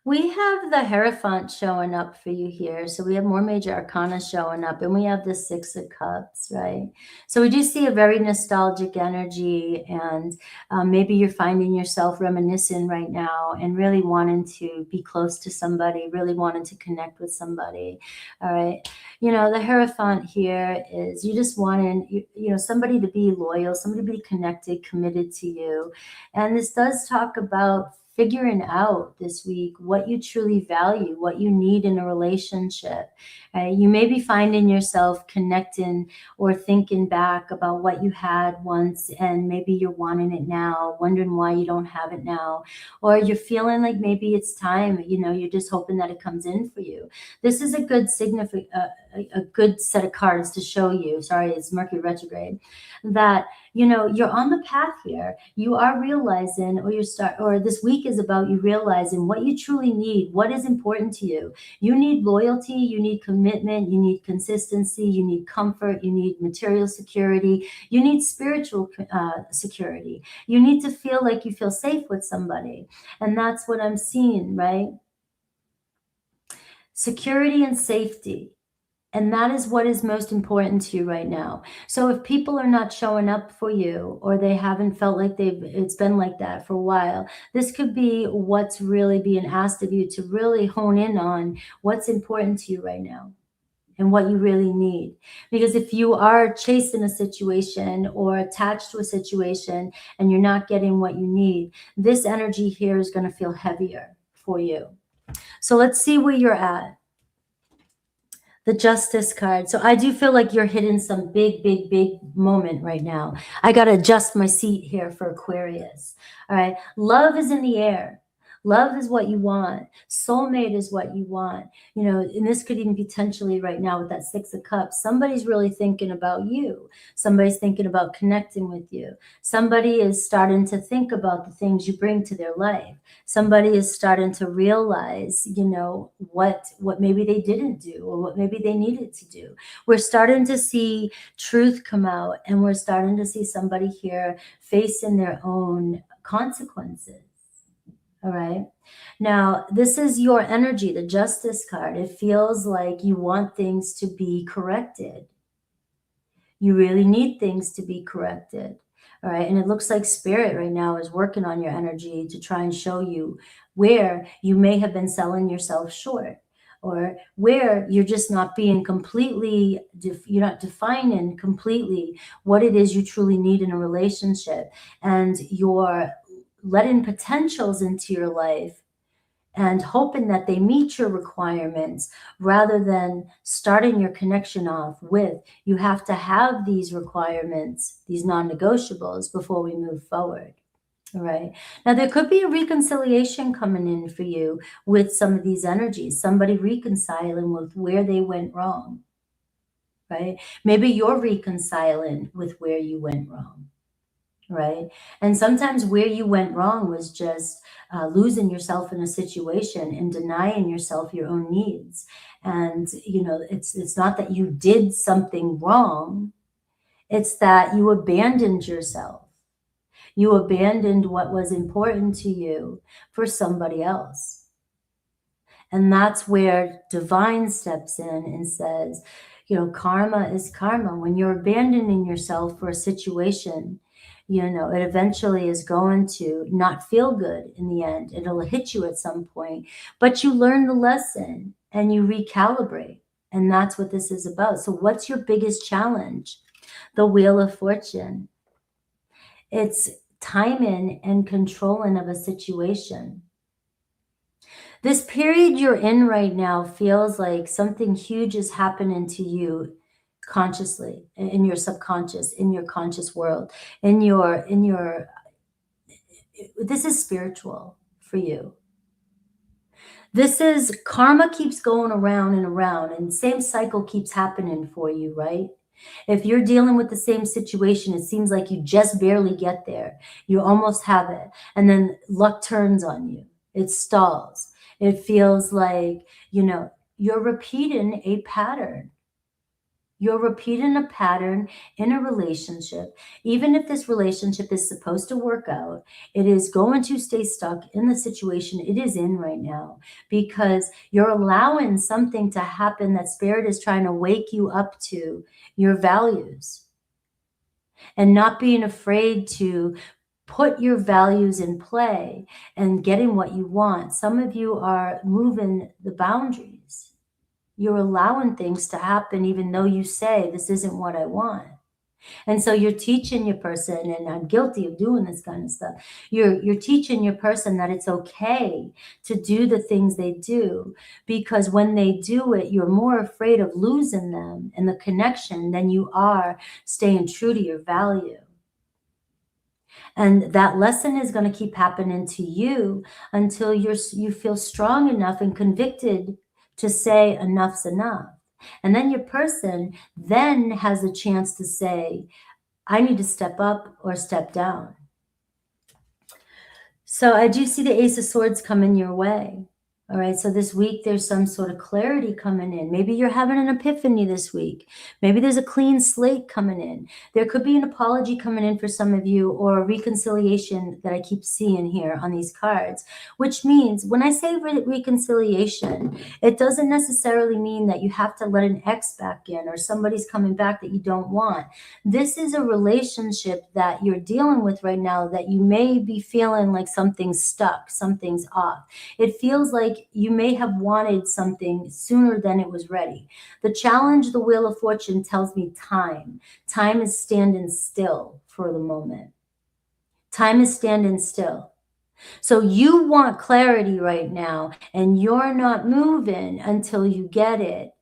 We have the Hierophant showing up for you here. So we have more major arcana showing up, and we have the Six of Cups, right? So we do see a very nostalgic energy, and maybe you're finding yourself reminiscing right now and really wanting to be close to somebody, really wanting to connect with somebody. All right. The Hierophant here is you just wanting, somebody to be loyal, somebody to be connected, committed to you. And this does talk about figuring out this week what you truly value, what you need in a relationship. You may be finding yourself connecting or thinking back about what you had once, and maybe you're wanting it now, wondering why you don't have it now, or you're feeling like maybe it's time, you're just hoping that it comes in for you. This is a good a good set of cards to show you, sorry, it's Mercury retrograde, that you're on the path here. You are realizing, or this week is about you realizing what you truly need, what is important to you. You need loyalty, you need commitment, you need consistency, you need comfort, you need material security, you need spiritual security. You need to feel like you feel safe with somebody. And that's what I'm seeing, right? Security and safety. And that is what is most important to you right now. So if people are not showing up for you, or they haven't felt like it's been like that for a while, this could be what's really being asked of you to really hone in on what's important to you right now and what you really need. Because if you are chasing a situation or attached to a situation and you're not getting what you need, this energy here is going to feel heavier for you. So let's see where you're at. The Justice card. So I do feel like you're hitting some big, big, big moment right now. I got to adjust my seat here for Aquarius. All right. Love is in the air. Love is what you want. Soulmate is what you want. You know, and this could even potentially right now with that Six of Cups, somebody's really thinking about you. Somebody's thinking about connecting with you. Somebody is starting to think about the things you bring to their life. Somebody is starting to realize, you know, what maybe they didn't do or what maybe they needed to do. We're starting to see truth come out, and we're starting to see somebody here facing their own consequences. All right. Now, this is your energy, the Justice card. It feels like you want things to be corrected. You really need things to be corrected. All right. And it looks like Spirit right now is working on your energy to try and show you where you may have been selling yourself short, or where you're just not being completely, you're not defining completely what it is you truly need in a relationship. And you're letting potentials into your life and hoping that they meet your requirements, rather than starting your connection off with, you have to have these requirements, these non-negotiables, before we move forward. All right. Now, there could be a reconciliation coming in for you with some of these energies, somebody reconciling with where they went wrong, right? Maybe you're reconciling with where you went wrong. Right. And sometimes where you went wrong was just losing yourself in a situation and denying yourself your own needs. And, you know, it's not that you did something wrong. It's that you abandoned yourself. You abandoned what was important to you for somebody else. And that's where divine steps in and says, you know, karma is karma. When you're abandoning yourself for a situation, you know, it eventually is going to not feel good in the end. It'll hit you at some point, but you learn the lesson and you recalibrate. And that's what this is about. So what's your biggest challenge? The Wheel of Fortune. It's timing and controlling of a situation. This period you're in right now feels like something huge is happening to you consciously, in your subconscious, in your conscious world, this is spiritual for you. This is karma keeps going around and around, and same cycle keeps happening for you, right? If you're dealing with the same situation, it seems like you just barely get there. You almost have it, and then luck turns on you. It stalls. It feels like, you know, you're repeating a pattern. You're repeating a pattern in a relationship. Even if this relationship is supposed to work out, it is going to stay stuck in the situation it is in right now, because you're allowing something to happen that Spirit is trying to wake you up to your values, and not being afraid to put your values in play and getting what you want. Some of you are moving the boundaries. You're allowing things to happen even though you say, this isn't what I want. And so you're teaching your person, and I'm guilty of doing this kind of stuff. You're teaching your person that it's okay to do the things they do, because when they do it, you're more afraid of losing them and the connection than you are staying true to your value. And that lesson is going to keep happening to you until you feel strong enough and convicted to say enough's enough. And then your person then has a chance to say, I need to step up or step down. So I do see the Ace of Swords coming your way. All right, so this week there's some sort of clarity coming in. Maybe you're having an epiphany this week. Maybe there's a clean slate coming in. There could be an apology coming in for some of you, or a reconciliation that I keep seeing here on these cards, which means when I say reconciliation, it doesn't necessarily mean that you have to let an ex back in or somebody's coming back that you don't want. This is a relationship that you're dealing with right now that you may be feeling like something's stuck, something's off. It feels like you may have wanted something sooner than it was ready. The challenge, the Wheel of Fortune tells me time. Time is standing still for the moment. Time is standing still. So you want clarity right now, and you're not moving until you get it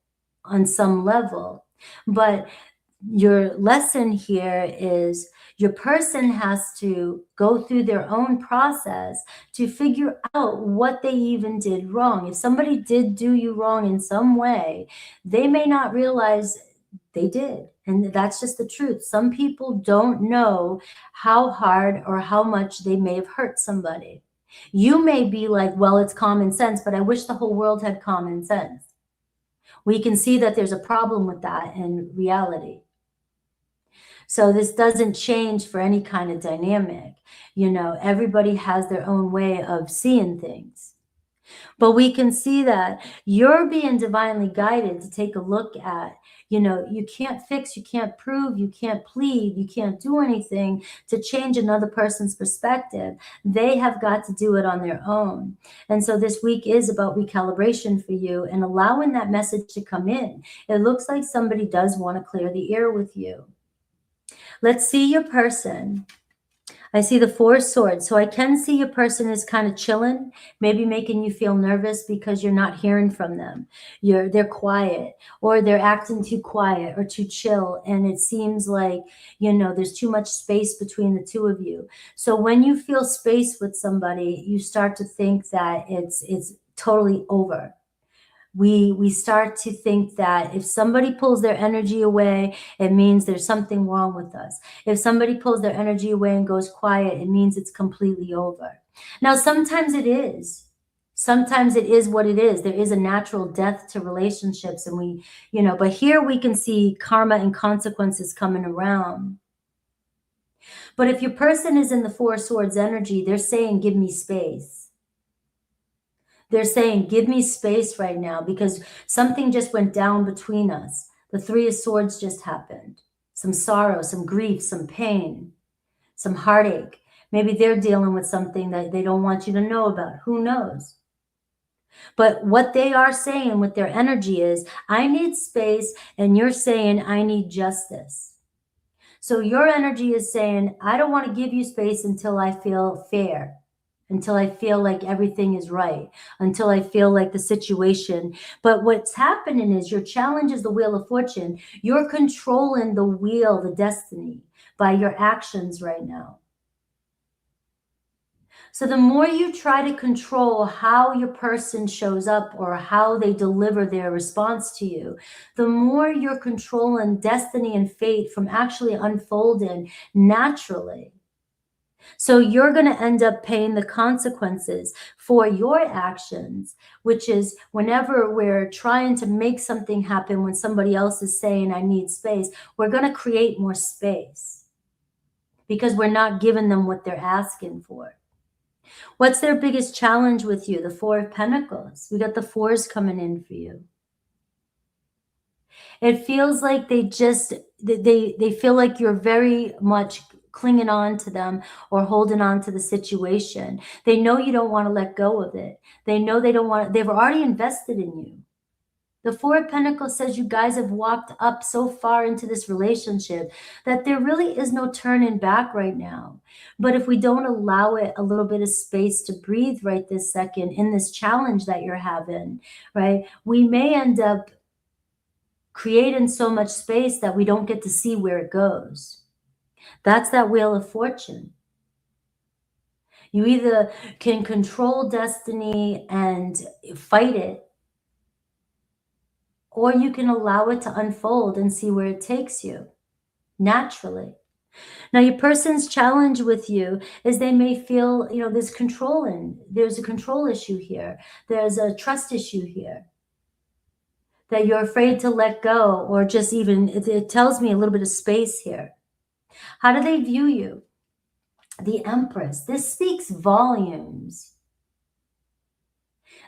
on some level. But your lesson here is Your person has to go through their own process to figure out what they even did wrong. If somebody did do you wrong in some way, they may not realize they did. And that's just the truth. Some people don't know how hard or how much they may have hurt somebody. You may be like, well, it's common sense, but I wish the whole world had common sense. We can see that there's a problem with that in reality. So this doesn't change for any kind of dynamic. You know, everybody has their own way of seeing things. But we can see that you're being divinely guided to take a look at, you know, you can't fix, you can't prove, you can't plead, you can't do anything to change another person's perspective. They have got to do it on their own. And so this week is about recalibration for you and allowing that message to come in. It looks like somebody does want to clear the air with you. Let's see your person. I see the Four of Swords. So I can see your person is kind of chilling, maybe making you feel nervous because you're not hearing from them. They're quiet, or they're acting too quiet or too chill. And it seems like, you know, there's too much space between the two of you. So when you feel space with somebody, you start to think that it's totally over. We start to think that if somebody pulls their energy away, it means there's something wrong with us. If somebody pulls their energy away and goes quiet, it means it's completely over. Now, sometimes it is. Sometimes it is what it is. There is a natural death to relationships, and we, you know, but here we can see karma and consequences coming around. But if your person is in the Four of Swords energy, they're saying, give me space. They're saying, give me space right now because something just went down between us. The Three of Swords just happened. Some sorrow, some grief, some pain, some heartache. Maybe they're dealing with something that they don't want you to know about. Who knows? But what they are saying with their energy is, I need space, and you're saying, I need justice. So your energy is saying, I don't want to give you space until I feel fair, until I feel like everything is right, until I feel like the situation. But what's happening is your challenge is the Wheel of Fortune. You're controlling the wheel, the destiny, by your actions right now. So the more you try to control how your person shows up or how they deliver their response to you, the more you're controlling destiny and fate from actually unfolding naturally. So you're going to end up paying the consequences for your actions, which is whenever we're trying to make something happen when somebody else is saying, I need space, we're going to create more space because we're not giving them what they're asking for. What's their biggest challenge with you? The Four of Pentacles. We got the fours coming in for you. It feels like they feel like you're very much clinging on to them or holding on to the situation. They know you don't want to let go of it. They know they don't want, they've already invested in you. The Four of Pentacles says you guys have walked up so far into this relationship that there really is no turning back right now. But if we don't allow it a little bit of space to breathe right this second in this challenge that you're having, right, we may end up creating so much space that we don't get to see where it goes. That's that Wheel of Fortune. You either can control destiny and fight it, or you can allow it to unfold and see where it takes you naturally. Now, your person's challenge with you is they may feel, you know, there's a control issue here. There's a trust issue here that you're afraid to let go, or just even, it tells me a little bit of space here. How do they view you? The Empress. This speaks volumes.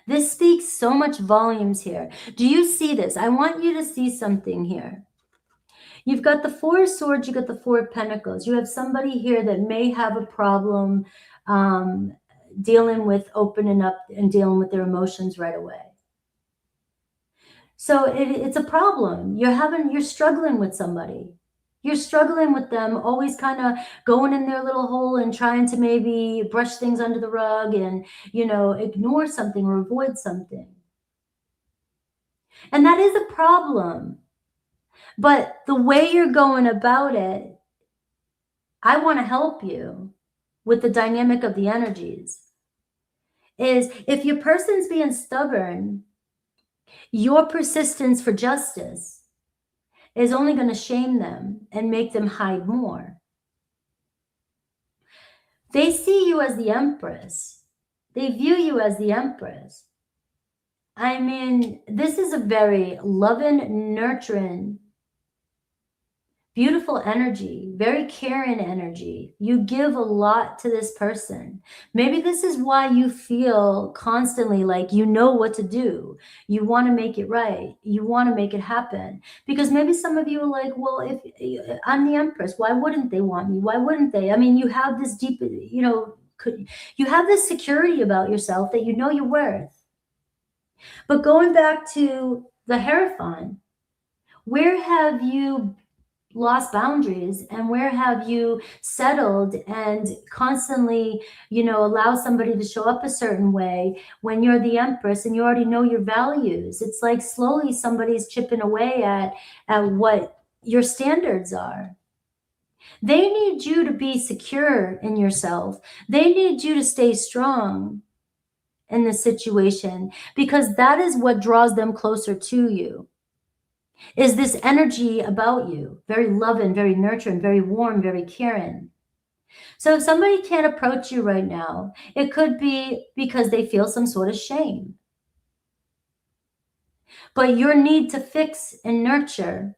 This speaks so much volumes here. Do you see this? I want you to see something here. You've got the Four of Swords, you got the Four of Pentacles. You have somebody here that may have a problem dealing with opening up and dealing with their emotions right away. So it's a problem. You're struggling with somebody. You're struggling with them, always kind of going in their little hole and trying to maybe brush things under the rug and, you know, ignore something or avoid something. And that is a problem. But the way you're going about it, I want to help you with the dynamic of the energies, is if your person's being stubborn, your persistence for justice is only going to shame them and make them hide more. They see you as the Empress. They view you as the Empress. I mean, this is a very loving, nurturing, beautiful energy, very caring energy. You give a lot to this person. Maybe this is why you feel constantly like you know what to do. You want to make it right. You want to make it happen. Because maybe some of you are like, well, if I'm the Empress, why wouldn't they want me? Why wouldn't they? I mean, you have this deep, you have this security about yourself that you know your worth. But going back to the Hierophant, where have you lost boundaries, and where have you settled and constantly, allow somebody to show up a certain way when you're the Empress and you already know your values? It's like slowly somebody's chipping away at what your standards are. They need you to be secure in yourself. They need you to stay strong in this situation, because that is what draws them closer to you. Is this energy about you, very loving, very nurturing, very warm, very caring. So if somebody can't approach you right now, it could be because they feel some sort of shame. But your need to fix and nurture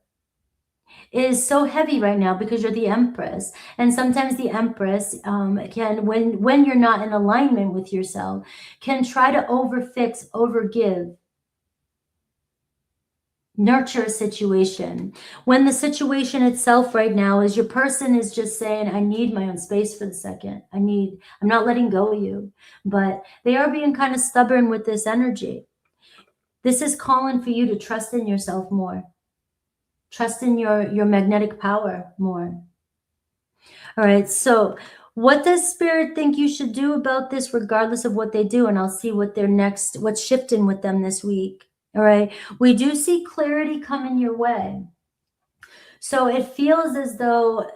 is so heavy right now because you're the Empress. And sometimes the Empress can, when you're not in alignment with yourself, can try to overfix, overgive, nurture a situation, when the situation itself right now is your person is just saying, I need my own space for the second. I'm not letting go of you. But they are being kind of stubborn with this energy. This is calling for you to trust in yourself more. Trust in your magnetic power more. All right, so what does Spirit think you should do about this, regardless of what they do? And I'll see what's shifting with them this week. All right, we do see clarity coming your way. So it feels as though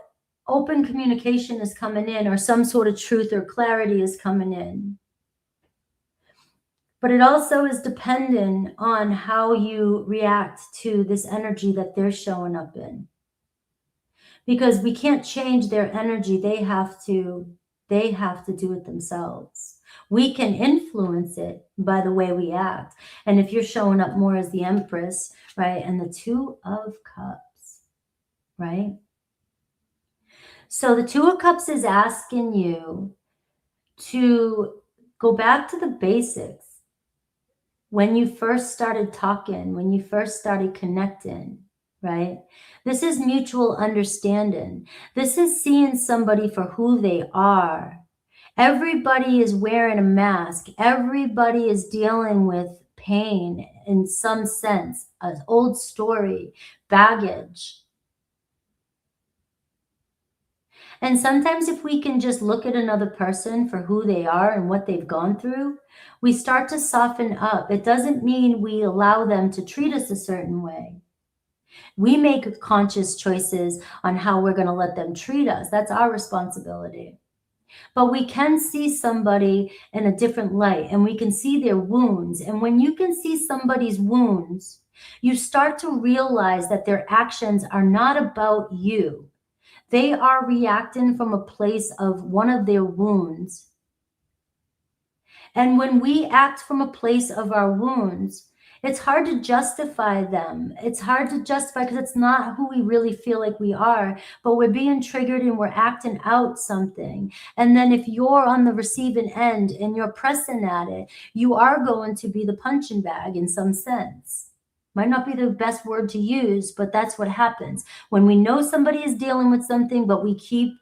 open communication is coming in, or some sort of truth or clarity is coming in. But it also is dependent on how you react to this energy that they're showing up in. Because we can't change their energy. They have to do it themselves. We can influence it by the way we act. And if you're showing up more as the Empress, right, and the Two of Cups, right? So the Two of Cups is asking you to go back to the basics. When you first started talking, when you first started connecting, right? This is mutual understanding. This is seeing somebody for who they are. Everybody is wearing a mask. Everybody is dealing with pain in some sense, an old story, baggage. And sometimes if we can just look at another person for who they are and what they've gone through, we start to soften up. It doesn't mean we allow them to treat us a certain way. We make conscious choices on how we're going to let them treat us. That's our responsibility. But we can see somebody in a different light, and we can see their wounds. And when you can see somebody's wounds, you start to realize that their actions are not about you. They are reacting from a place of one of their wounds. And when we act from a place of our wounds, it's hard to justify them. It's hard to justify because it's not who we really feel like we are, but we're being triggered and we're acting out something. And then if you're on the receiving end and you're pressing at it, you are going to be the punching bag in some sense. Might not be the best word to use, but that's what happens. When we know somebody is dealing with something, but we keep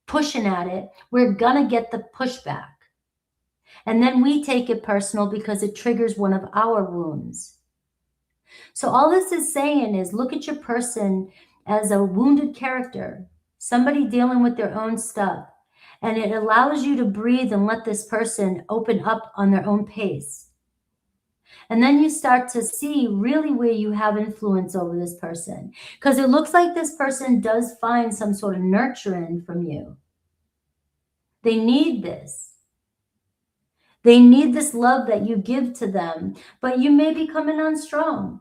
pushing at it, we're gonna get the pushback. And then we take it personal because it triggers one of our wounds. So all this is saying is look at your person as a wounded character, somebody dealing with their own stuff. And it allows you to breathe and let this person open up on their own pace. And then you start to see really where you have influence over this person. Because it looks like this person does find some sort of nurturing from you. They need this. They need this love that you give to them, but you may be coming on strong.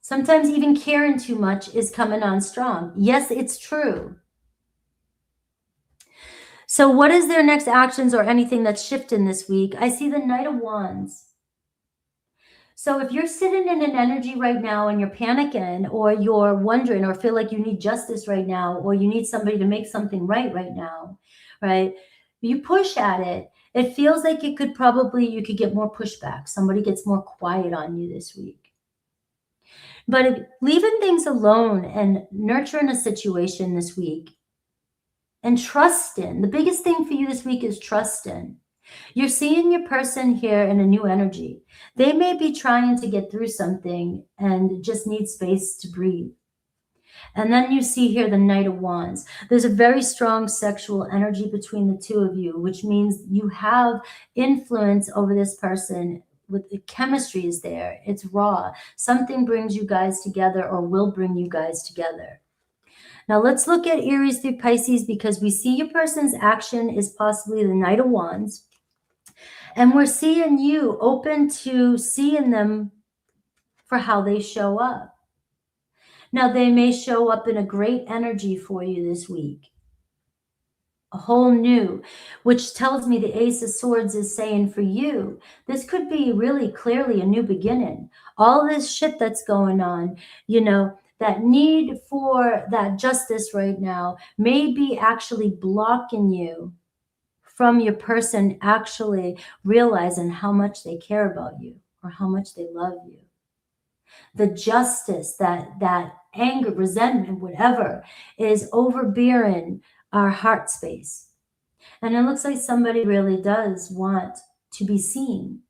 Sometimes even caring too much is coming on strong. Yes, it's true. So what is their next actions or anything that's shifting this week? I see the Knight of Wands. So if you're sitting in an energy right now and you're panicking, or you're wondering or feel like you need justice right now, or you need somebody to make something right now, right? You push at it. It feels like you could get more pushback. Somebody gets more quiet on you this week. But leaving things alone and nurturing a situation this week and trusting. The biggest thing for you this week is trusting. You're seeing your person here in a new energy. They may be trying to get through something and just need space to breathe. And then you see here the Knight of Wands. There's a very strong sexual energy between the two of you, which means you have influence over this person. With the chemistry is there. It's raw. Something brings you guys together, or will bring you guys together. Now let's look at Aries through Pisces, because we see your person's action is possibly the Knight of Wands. And we're seeing you open to seeing them for how they show up. Now, they may show up in a great energy for you this week. A whole new, which tells me the Ace of Swords is saying for you, this could be really clearly a new beginning. All this shit that's going on, you know, that need for that justice right now may be actually blocking you from your person actually realizing how much they care about you or how much they love you. The justice, that anger, resentment, whatever, is overbearing our heart space. And it looks like somebody really does want to be seen.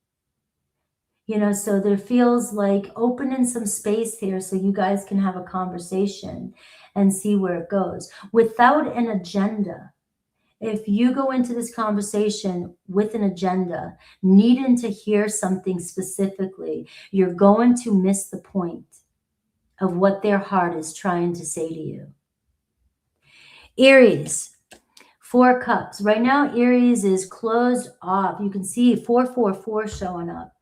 You know, so there feels like opening some space here so you guys can have a conversation and see where it goes without an agenda. If you go into this conversation with an agenda, needing to hear something specifically, you're going to miss the point of what their heart is trying to say to you. Aries, 4 cups. Right now, Aries is closed off. You can see 444 showing up.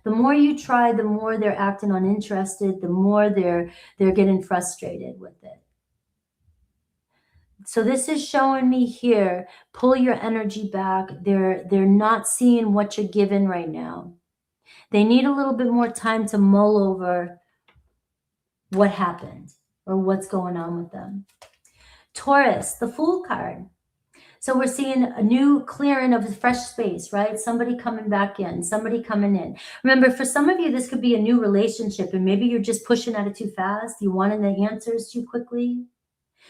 The more you try, the more they're acting uninterested, the more they're getting frustrated with it. So this is showing me here, pull your energy back. They're not seeing what you're giving right now. They need a little bit more time to mull over what happened or what's going on with them. Taurus, the Fool card. So we're seeing a new clearing of fresh space, right? Somebody coming back in, somebody coming in. Remember, for some of you, this could be a new relationship, and maybe you're just pushing at it too fast. You wanted the answers too quickly.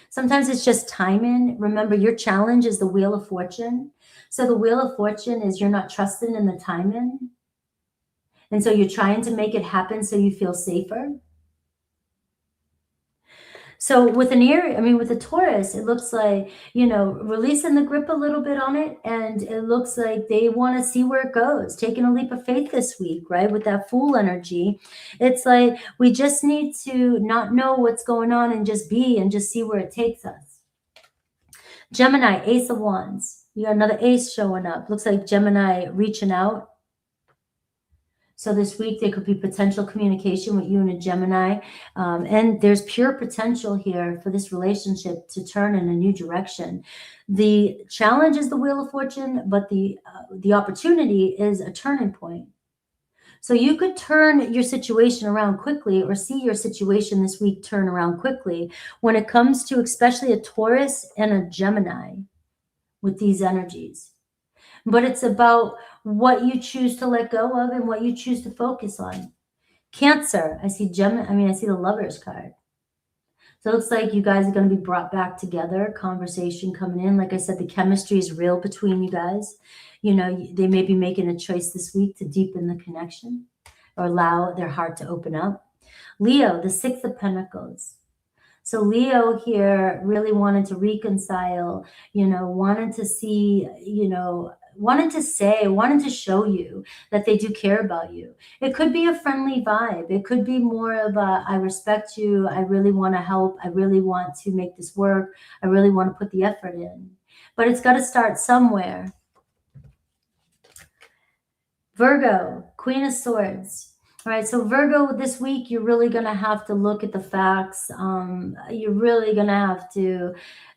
Sometimes it's just timing. Remember, your challenge is the Wheel of Fortune. So the Wheel of Fortune is you're not trusting in the timing. And so you're trying to make it happen so you feel safer. So with with a Taurus, it looks like, you know, releasing the grip a little bit on it. And it looks like they want to see where it goes, taking a leap of faith this week, right? With that Fool energy. It's like, we just need to not know what's going on and just be and just see where it takes us. Gemini, Ace of Wands. You got another ace showing up. Looks like Gemini reaching out. So this week, there could be potential communication with you and a Gemini. And there's pure potential here for this relationship to turn in a new direction. The challenge is the Wheel of Fortune, but the opportunity is a turning point. So you could turn your situation around quickly, or see your situation this week turn around quickly when it comes to especially a Taurus and a Gemini with these energies. But it's about what you choose to let go of and what you choose to focus on. Cancer, I see I see the Lovers card. So it looks like you guys are going to be brought back together, conversation coming in. Like I said, the chemistry is real between you guys. You know, they may be making a choice this week to deepen the connection or allow their heart to open up. Leo, the 6 of Pentacles. So Leo here really wanted to reconcile, wanted to see, wanted to say, wanted to show you that they do care about you. It could be a friendly vibe. It could be more of a, I respect you. I really want to help. I really want to make this work. I really want to put the effort in. But it's got to start somewhere. Virgo, Queen of Swords. All right, so Virgo, this week, you're really going to have to look at the facts. You're really going to have to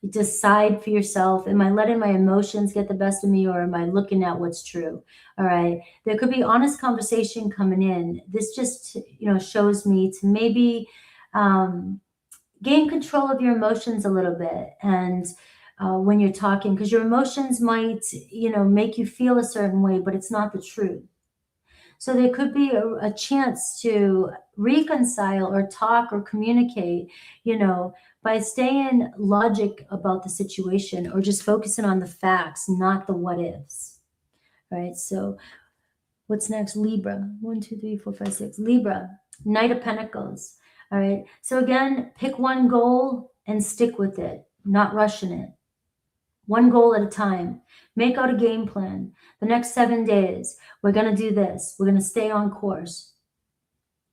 decide for yourself. Am I letting my emotions get the best of me, or am I looking at what's true? All right, there could be honest conversation coming in. This just, shows me to maybe gain control of your emotions a little bit. And when you're talking, because your emotions might, make you feel a certain way, but it's not the truth. So there could be a chance to reconcile or talk or communicate, by staying logic about the situation, or just focusing on the facts, not the what ifs. All right. So what's next? Libra. 1, 2, 3, 4, 5, 6. Libra, Knight of Pentacles. All right. So again, pick one goal and stick with it, not rushing it. One goal at a time. Make out a game plan. The next 7 days, we're going to do this. We're going to stay on course.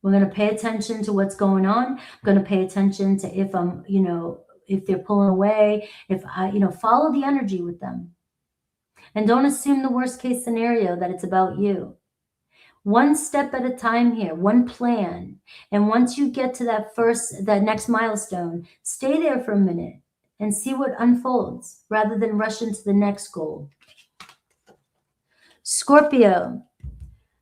We're going to pay attention to what's going on. I'm going to pay attention to if I'm, if they're pulling away, if I, follow the energy with them. And don't assume the worst case scenario that it's about you. One step at a time here, one plan. And once you get to that next milestone, stay there for a minute and see what unfolds rather than rush into the next goal. Scorpio,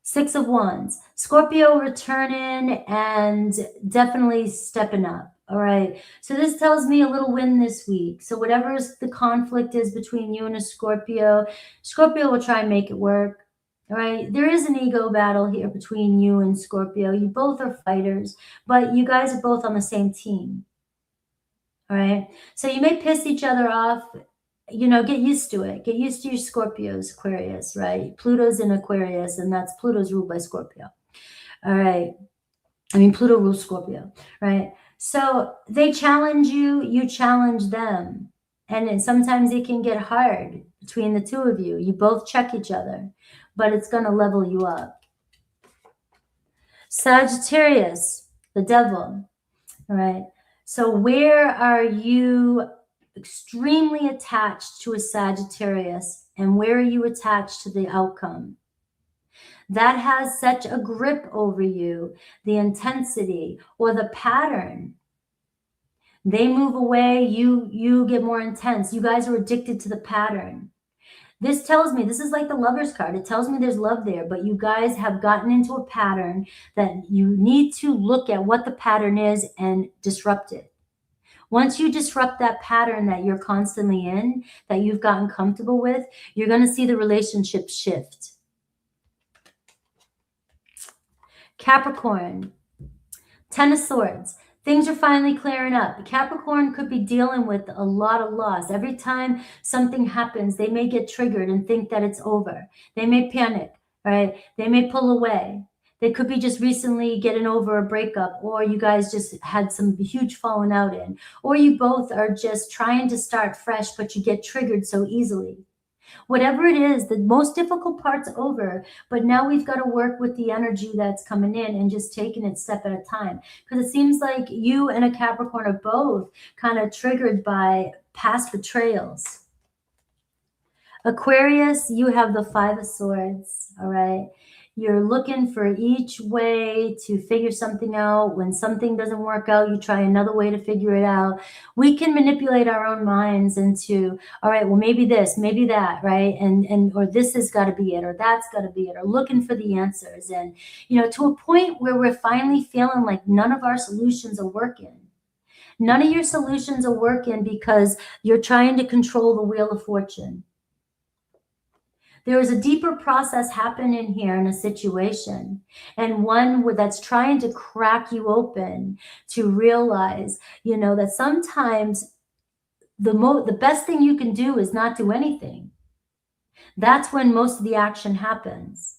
6 of Wands. Scorpio returning and definitely stepping up. All right. So this tells me a little win this week. So whatever the conflict is between you and a Scorpio, Scorpio will try and make it work. All right. There is an ego battle here between you and Scorpio. You both are fighters, but you guys are both on the same team. All right. So you may piss each other off, get used to it. Get used to your Scorpios, Aquarius, right? Pluto's in Aquarius, and Pluto's ruled by Scorpio. All right. Pluto rules Scorpio, right? So they challenge you, you challenge them. And sometimes it can get hard between the two of you. You both check each other, but it's going to level you up. Sagittarius, the devil. All right. So where are you extremely attached to a Sagittarius, and where are you attached to the outcome? That has such a grip over you, the intensity or the pattern. They move away, you get more intense. You guys are addicted to the pattern. This tells me, this is like the Lover's card. It tells me there's love there, but you guys have gotten into a pattern that you need to look at what the pattern is and disrupt it. Once you disrupt that pattern that you're constantly in, that you've gotten comfortable with, you're going to see the relationship shift. Capricorn, 10 of Swords. Things are finally clearing up. Capricorn could be dealing with a lot of loss. Every time something happens, they may get triggered and think that it's over. They may panic, right? They may pull away. They could be just recently getting over a breakup, or you guys just had some huge falling out in, or you both are just trying to start fresh, but you get triggered so easily. Whatever it is, the most difficult part's over, but now we've got to work with the energy that's coming in and just taking it step at a time. Because it seems like you and a Capricorn are both kind of triggered by past betrayals. Aquarius, you have the 5 of Swords, all right? You're looking for each way to figure something out. When something doesn't work out, you try another way to figure it out. We can manipulate our own minds into, all right, well, maybe this, maybe that, right? And or this has got to be it, or that's got to be it, or looking for the answers. And, to a point where we're finally feeling like none of our solutions are working. None of your solutions are working because you're trying to control the wheel of fortune. There is a deeper process happening here in a situation, and one that's trying to crack you open to realize, that sometimes the best thing you can do is not do anything. That's when most of the action happens.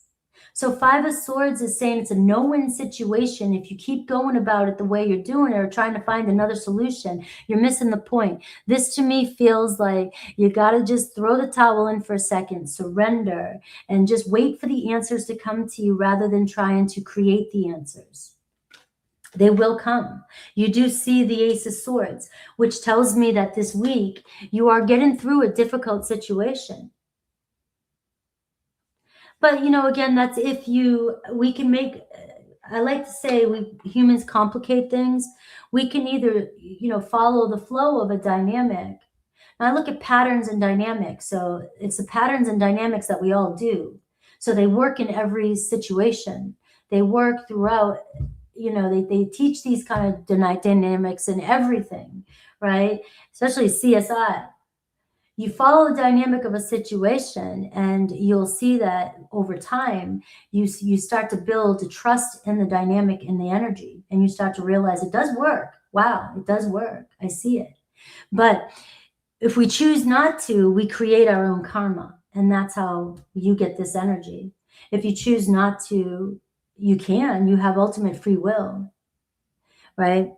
So 5 of Swords is saying it's a no-win situation. If you keep going about it the way you're doing it or trying to find another solution, you're missing the point. This to me feels like you got to just throw the towel in for a second, surrender, and just wait for the answers to come to you rather than trying to create the answers. They will come. You do see the Ace of Swords, which tells me that this week you are getting through a difficult situation. But, you know, again, that's if we can make, I like to say humans complicate things. We can either, you know, follow the flow of a dynamic. Now I look at patterns and dynamics. So it's the patterns and dynamics that we all do. So they work in every situation. They work throughout, you know, they teach these kind of dynamics in everything, right? Especially CSI. You follow the dynamic of a situation and you'll see that over time you start to build trust in the dynamic, in the energy, and you start to realize it does work. Wow, it does work. I see it. But if we choose not to, we create our own karma, and that's how you get this energy. If you choose not to, you have ultimate free will, right?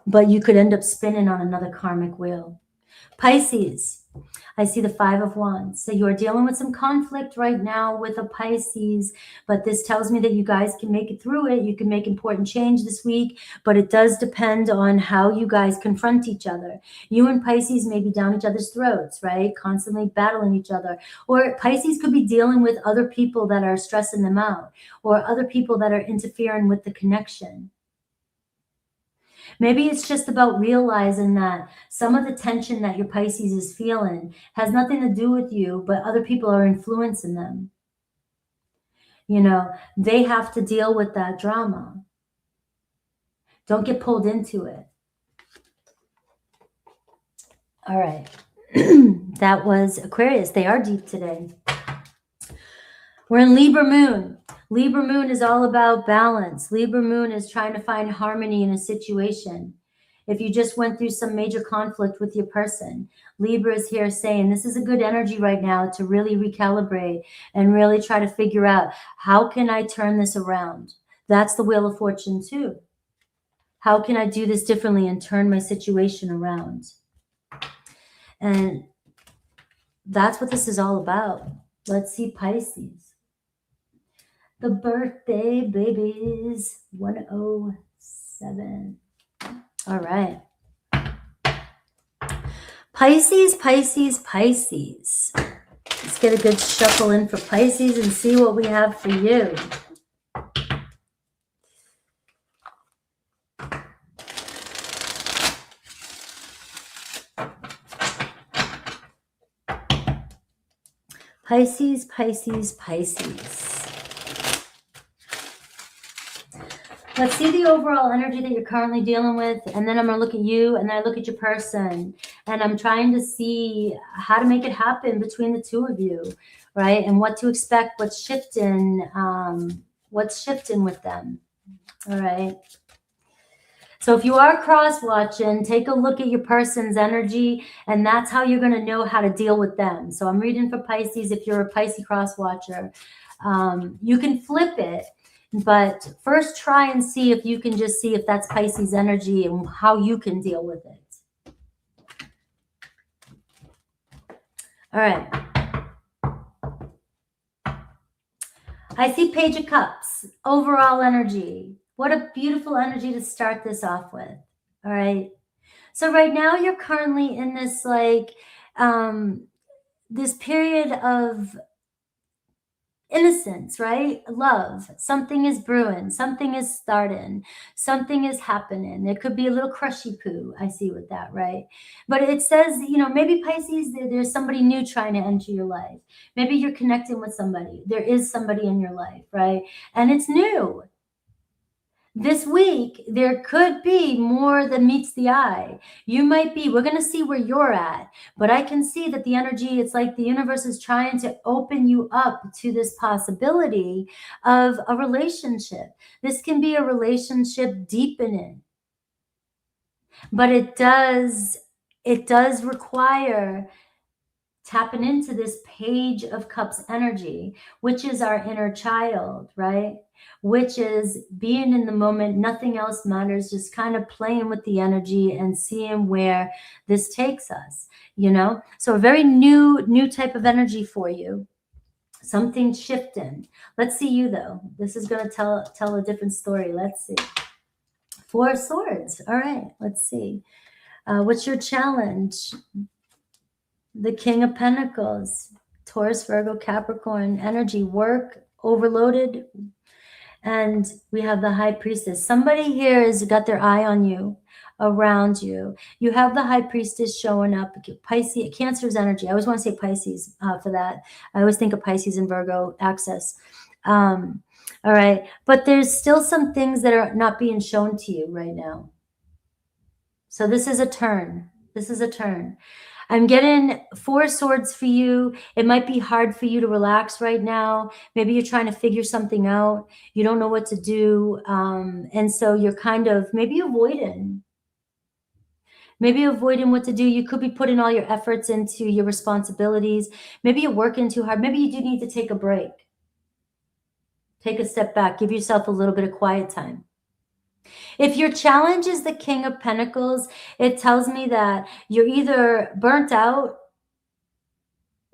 But you could end up spinning on another karmic wheel. Pisces, I see the 5 of Wands. So you're dealing with some conflict right now with a Pisces, but this tells me that you guys can make it through it. You can make important change this week, but it does depend on how you guys confront each other. You and Pisces may be down each other's throats, right? Constantly battling each other. Or Pisces could be dealing with other people that are stressing them out, or other people that are interfering with the connection. Maybe it's just about realizing that some of the tension that your Pisces is feeling has nothing to do with you, but other people are influencing them. You know, they have to deal with that drama. Don't get pulled into it. All right. That was Aquarius. They are deep today. We're in Libra moon. Libra moon is all about balance. Libra moon is trying to find harmony in a situation. If you just went through some major conflict with your person, Libra is here saying this is a good energy right now to really recalibrate and really try to figure out, how can I turn this around? That's the Wheel of Fortune too. How can I do this differently and turn my situation around? And that's what this is all about. Let's see Pisces. The birthday babies, 107. All right. Pisces, Pisces, Pisces. Let's get a good shuffle in for Pisces and see what we have for you. Pisces, Pisces, Pisces. Let's see the overall energy that you're currently dealing with, and then I'm going to look at you, and then I look at your person, and I'm trying to see how to make it happen between the two of you, right? And what to expect, what's shifting with them, all right? So if you are cross-watching, take a look at your person's energy, and that's how you're going to know how to deal with them. So I'm reading for Pisces. If you're a Pisces cross-watcher, you can flip it. But first try and see if you can just see if that's Pisces energy and how you can deal with it. All right. I see Page of Cups, overall energy. What a beautiful energy to start this off with. All right. So right now you're currently in this this period of innocence, right? Love. Something is brewing. Something is starting. Something is happening. There could be a little crushy poo. I see with that, right? But it says, you know, maybe Pisces, there's somebody new trying to enter your life. Maybe you're connecting with somebody. There is somebody in your life, right? And it's new. This week, there could be more than meets the eye. You might be, we're going to see where you're at, but I can see that the energy, it's like the universe is trying to open you up to this possibility of a relationship. This can be a relationship deepening, but it does require tapping into this Page of Cups energy, which is our inner child, right? Which is being in the moment, nothing else matters, just kind of playing with the energy and seeing where this takes us, you know? So a very new type of energy for you. Something shifting. Let's see you though. This is going to tell a different story. Let's see. 4 of Swords. All right, let's see. What's your challenge? The King of Pentacles, Taurus, Virgo, Capricorn energy, work overloaded. And we have the High Priestess. Somebody here has got their eye on you, around you. You have the High Priestess showing up. Pisces, Cancer's energy. I always want to say Pisces for that. I always think of Pisces and Virgo access. All right. But there's still some things that are not being shown to you right now. So this is a turn. This is a turn. I'm getting 4 swords for you. It might be hard for you to relax right now. Maybe you're trying to figure something out. You don't know what to do. And so you're kind of maybe avoiding. Maybe avoiding what to do. You could be putting all your efforts into your responsibilities. Maybe you're working too hard. Maybe you do need to take a break. Take a step back. Give yourself a little bit of quiet time. If your challenge is the King of Pentacles, it tells me that you're either burnt out,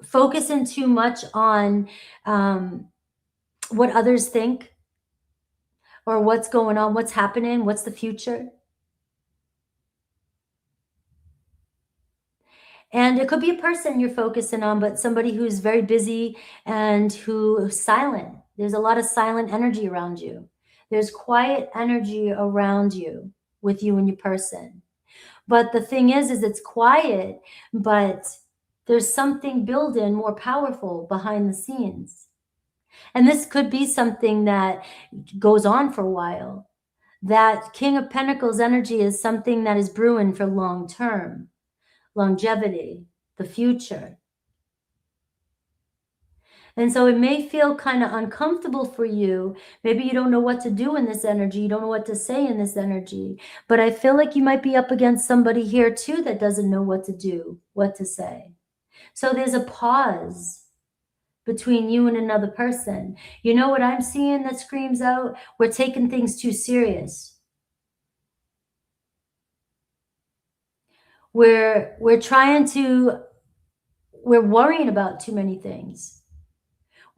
focusing too much on what others think, or what's going on, what's happening, what's the future. And it could be a person you're focusing on, but somebody who's very busy and who's silent. There's a lot of silent energy around you. There's quiet energy around you with you and your person. But the thing is it's quiet, but there's something building more powerful behind the scenes. And this could be something that goes on for a while. That King of Pentacles energy is something that is brewing for long term, longevity, the future. And so it may feel kind of uncomfortable for you. Maybe you don't know what to do in this energy. You don't know what to say in this energy. But I feel like you might be up against somebody here too that doesn't know what to do, what to say. So there's a pause between you and another person. You know what I'm seeing that screams out? We're taking things too serious. We're worrying about too many things.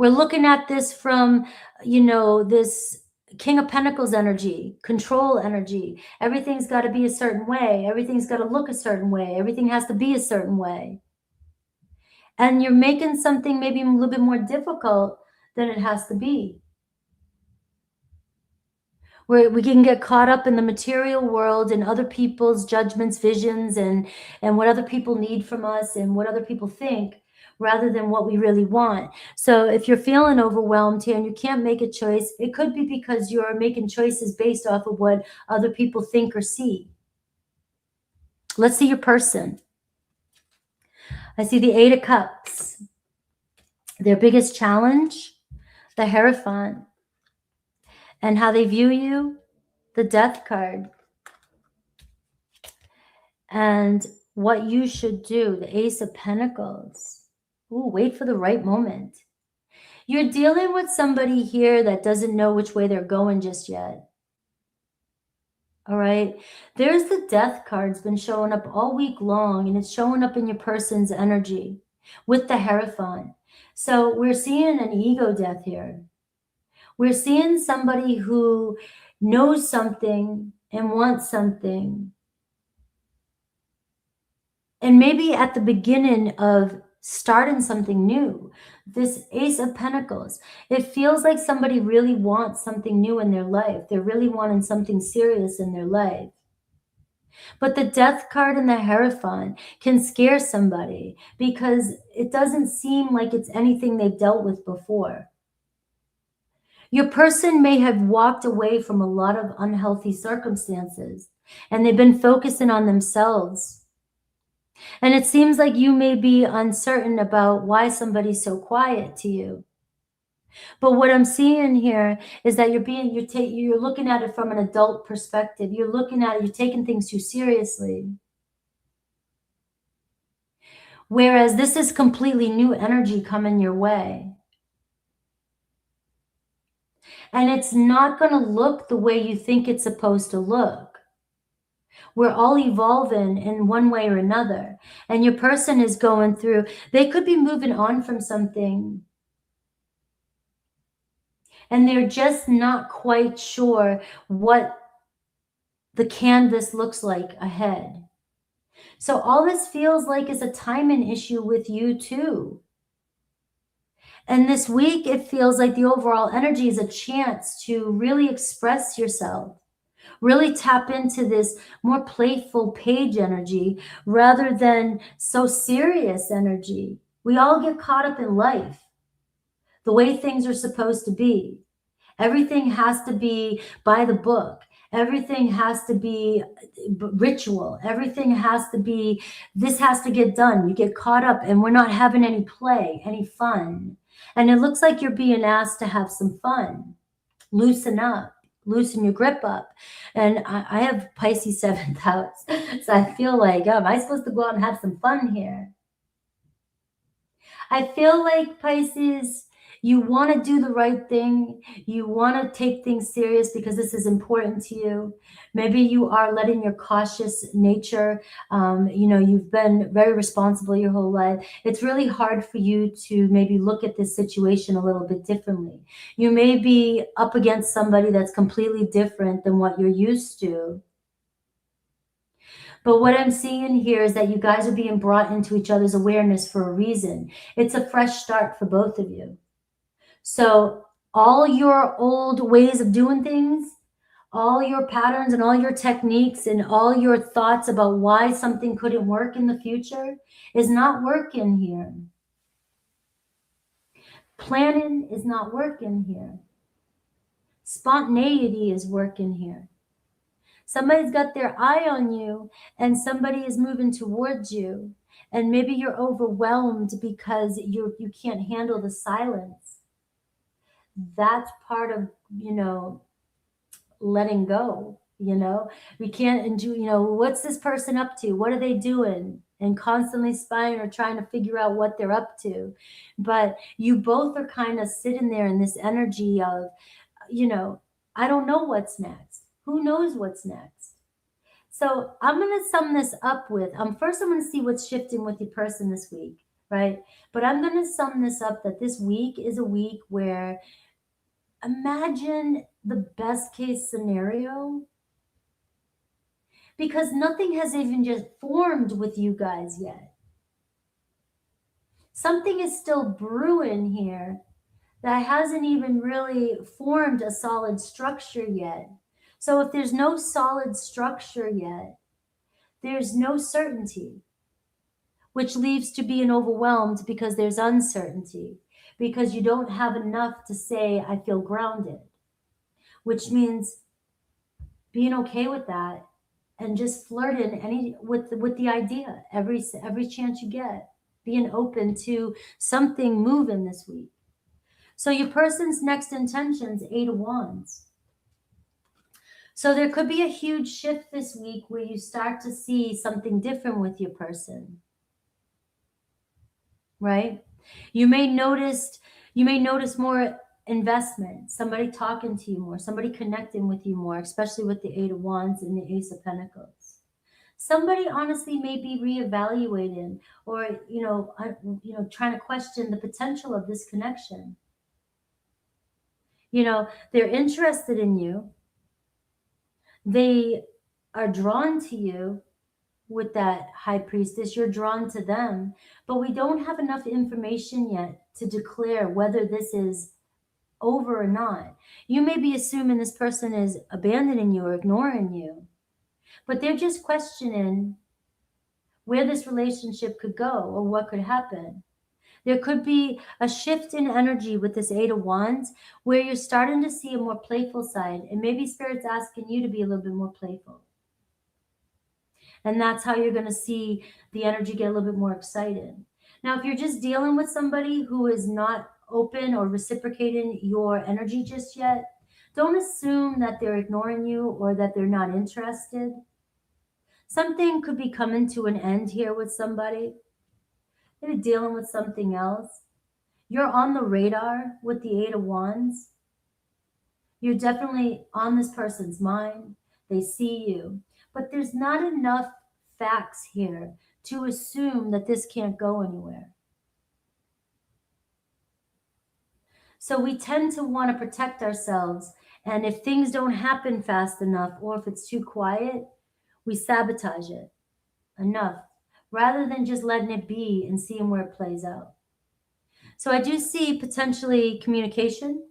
We're looking at this from, you know, this King of Pentacles energy, control energy. Everything's got to be a certain way. Everything's got to look a certain way. Everything has to be a certain way. And you're making something maybe a little bit more difficult than it has to be. We can get caught up in the material world and other people's judgments, visions, and what other people need from us and what other people think, rather than what we really want. So if you're feeling overwhelmed here and you can't make a choice, it could be because you're making choices based off of what other people think or see. Let's see your person. I see the 8 of Cups. Their biggest challenge, the Hierophant. And how they view you, the Death card. And what you should do, the Ace of Pentacles. Ooh, wait for the right moment. You're dealing with somebody here that doesn't know which way they're going just yet. All right. There's the Death card's been showing up all week long, and it's showing up in your person's energy with the Hierophant. So we're seeing an ego death here. We're seeing somebody who knows something and wants something. And maybe at the beginning of starting something new, this Ace of Pentacles, it feels like somebody really wants something new in their life. They're really wanting something serious in their life. But the Death card and the Hierophant can scare somebody because it doesn't seem like it's anything they've dealt with before. Your person may have walked away from a lot of unhealthy circumstances, and they've been focusing on themselves. And it seems like you may be uncertain about why somebody's so quiet to you. But what I'm seeing here is that you're looking at it from an adult perspective. You're taking things too seriously. Whereas this is completely new energy coming your way. And it's not going to look the way you think it's supposed to look. We're all evolving in one way or another. And your person is going through, they could be moving on from something. And they're just not quite sure what the canvas looks like ahead. So all this feels like is a timing issue with you too. And this week, it feels like the overall energy is a chance to really express yourself, really tap into this more playful page energy rather than so serious energy. We all get caught up in life, the way things are supposed to be. Everything has to be by the book. Everything has to be ritual. Everything has to be, this has to get done. You get caught up and we're not having any play, any fun. And it looks like you're being asked to have some fun. Loosen up, loosen your grip up. And I have Pisces 7th house. So I feel like, oh, am I supposed to go out and have some fun here? I feel like Pisces, you want to do the right thing. You want to take things serious because this is important to you. Maybe you are letting your cautious nature, you've been very responsible your whole life. It's really hard for you to maybe look at this situation a little bit differently. You may be up against somebody that's completely different than what you're used to. But what I'm seeing here is that you guys are being brought into each other's awareness for a reason. It's a fresh start for both of you. So all your old ways of doing things, all your patterns and all your techniques and all your thoughts about why something couldn't work in the future is not working here. Planning is not working here. Spontaneity is working here. Somebody's got their eye on you and somebody is moving towards you. And maybe you're overwhelmed because you can't handle the silence. That's part of, letting go. We can't do, what's this person up to? What are they doing? And constantly spying or trying to figure out what they're up to. But you both are kind of sitting there in this energy of, I don't know what's next. Who knows what's next? So I'm going to sum this up with, first I'm going to see what's shifting with your person this week, right? But I'm going to sum this up that this week is a week where imagine the best case scenario, because nothing has even just formed with you guys yet. Something is still brewing here that hasn't even really formed a solid structure yet. So if there's no solid structure yet, there's no certainty, which leaves to being overwhelmed because there's uncertainty, because you don't have enough to say, I feel grounded, which means being okay with that and just flirting with the idea every chance you get, being open to something moving this week. So your person's next intention's 8 of Wands. So there could be a huge shift this week where you start to see something different with your person, right? You may notice more investment, somebody talking to you more, somebody connecting with you more, especially with the 8 of Wands and the Ace of Pentacles. Somebody honestly may be reevaluating or, trying to question the potential of this connection. They're interested in you. They are drawn to you with that High Priestess. You're drawn to them, but we don't have enough information yet to declare whether this is over or not. You may be assuming this person is abandoning you or ignoring you, but they're just questioning where this relationship could go or what could happen. There could be a shift in energy with this 8 of Wands where you're starting to see a more playful side, and maybe Spirit's asking you to be a little bit more playful. And that's how you're going to see the energy get a little bit more excited. Now, if you're just dealing with somebody who is not open or reciprocating your energy just yet, don't assume that they're ignoring you or that they're not interested. Something could be coming to an end here with somebody. maybe dealing with something else. You're on the radar with the Eight of Wands. You're definitely on this person's mind. They see you. But there's not enough facts here to assume that this can't go anywhere. So we tend to want to protect ourselves. And if things don't happen fast enough, or if it's too quiet, we sabotage it enough rather than just letting it be and seeing where it plays out. So I do see potentially communication.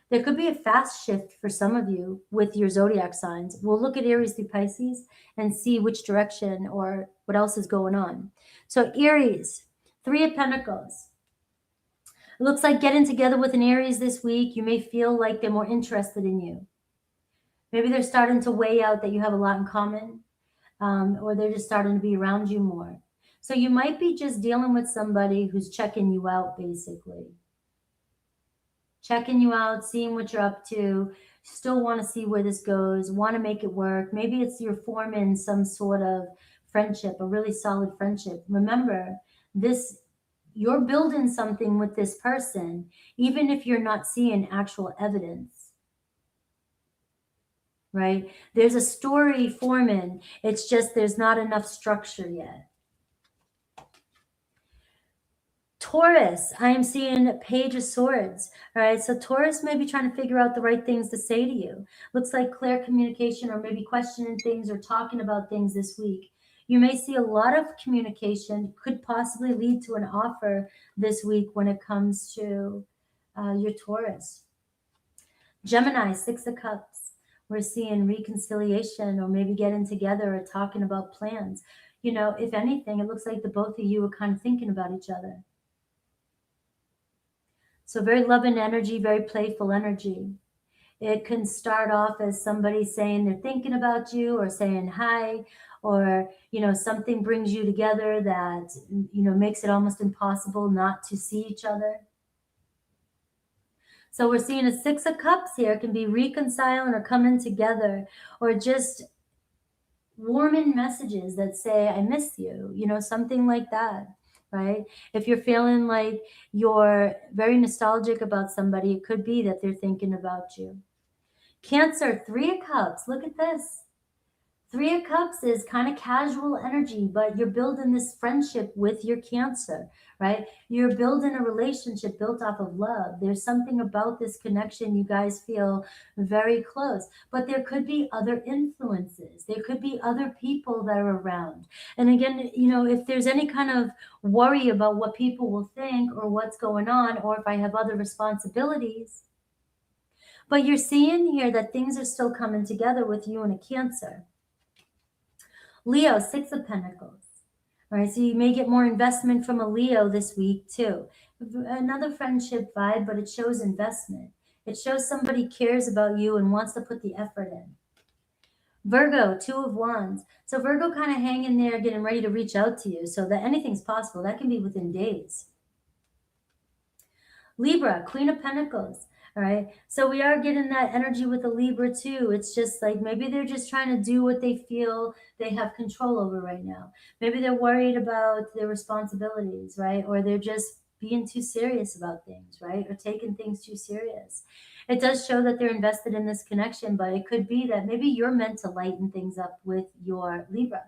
There could be a fast shift for some of you with your zodiac signs. We'll look at Aries through Pisces and see which direction or what else is going on. So Aries, Three of Pentacles. It looks like getting together with an Aries this week, you may feel like they're more interested in you. Maybe they're starting to weigh out that you have a lot in common, or they're just starting to be around you more. So you might be just dealing with somebody who's checking you out, basically. Checking you out, seeing what you're up to, still want to see where this goes, want to make it work. Maybe it's you're forming some sort of friendship, a really solid friendship. Remember, you're building something with this person, even if you're not seeing actual evidence. Right? There's a story forming. It's just there's not enough structure yet. Taurus, I am seeing Page of Swords. All right, so Taurus may be trying to figure out the right things to say to you. Looks like clear communication, or maybe questioning things or talking about things this week. You may see a lot of communication, could possibly lead to an offer this week when it comes to your Taurus. Gemini, Six of Cups. We're seeing reconciliation, or maybe getting together or talking about plans. You know, if anything, it looks like the both of you are kind of thinking about each other. So very loving energy, very playful energy. It can start off as somebody saying they're thinking about you, or saying hi, or, you know, something brings you together that, you know, makes it almost impossible not to see each other. So we're seeing a Six of Cups here. It can be reconciling or coming together, or just warming messages that say, I miss you, you know, something like that. Right? If you're feeling like you're very nostalgic about somebody, it could be that they're thinking about you. Cancer, Three of Cups. Look at this. Three of Cups is kind of casual energy, but you're building this friendship with your Cancer, right? You're building a relationship built off of love. There's something about this connection. You guys feel very close, but there could be other influences. There could be other people that are around. And again, you know, if there's any kind of worry about what people will think or what's going on, or if I have other responsibilities, but you're seeing here that things are still coming together with you and a Cancer. Leo, Six of Pentacles. All right, so you may get more investment from a Leo this week too. Another friendship vibe, but it shows investment. It shows somebody cares about you and wants to put the effort in. Virgo, Two of Wands. So Virgo kind of hanging there, getting ready to reach out to you, so that anything's possible. That can be within days. Libra, Queen of Pentacles. All right. So we are getting that energy with the Libra too. It's just like maybe they're just trying to do what they feel they have control over right now. Maybe they're worried about their responsibilities, right? Or they're just being too serious about things, right? Or taking things too serious. It does show that they're invested in this connection, but it could be that maybe you're meant to lighten things up with your Libra.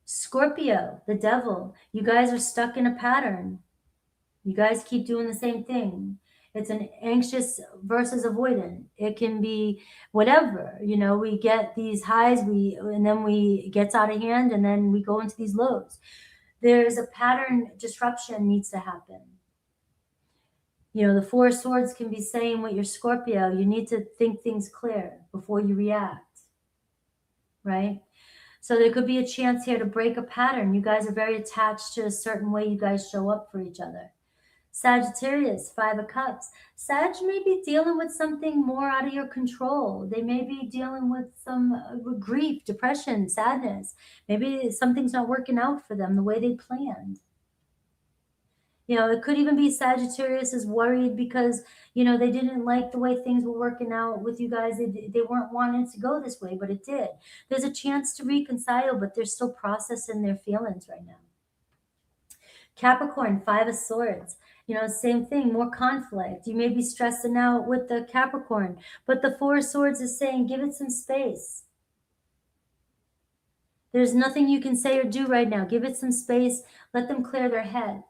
Scorpio, the Devil. You guys are stuck in a pattern. You guys keep doing the same thing. It's an anxious versus avoidant. It can be whatever, you know, we get these highs, and then it gets out of hand, and then we go into these lows. There's a pattern disruption needs to happen. You know, the Four of Swords can be saying with your Scorpio, you need to think things clear before you react, right? So there could be a chance here to break a pattern. You guys are very attached to a certain way you guys show up for each other. Sagittarius, Five of Cups. Sag may be dealing with something more out of your control. They may be dealing with some grief, depression, sadness. Maybe something's not working out for them the way they planned. You know, it could even be Sagittarius is worried because, you know, they didn't like the way things were working out with you guys. They weren't wanting to go this way, but it did. There's a chance to reconcile, but they're still processing their feelings right now. Capricorn, 5 of Swords. You know, same thing, more conflict. You may be stressing out with the Capricorn, but the 4 of Swords is saying, give it some space. There's nothing you can say or do right now. Give it some space. Let them clear their head.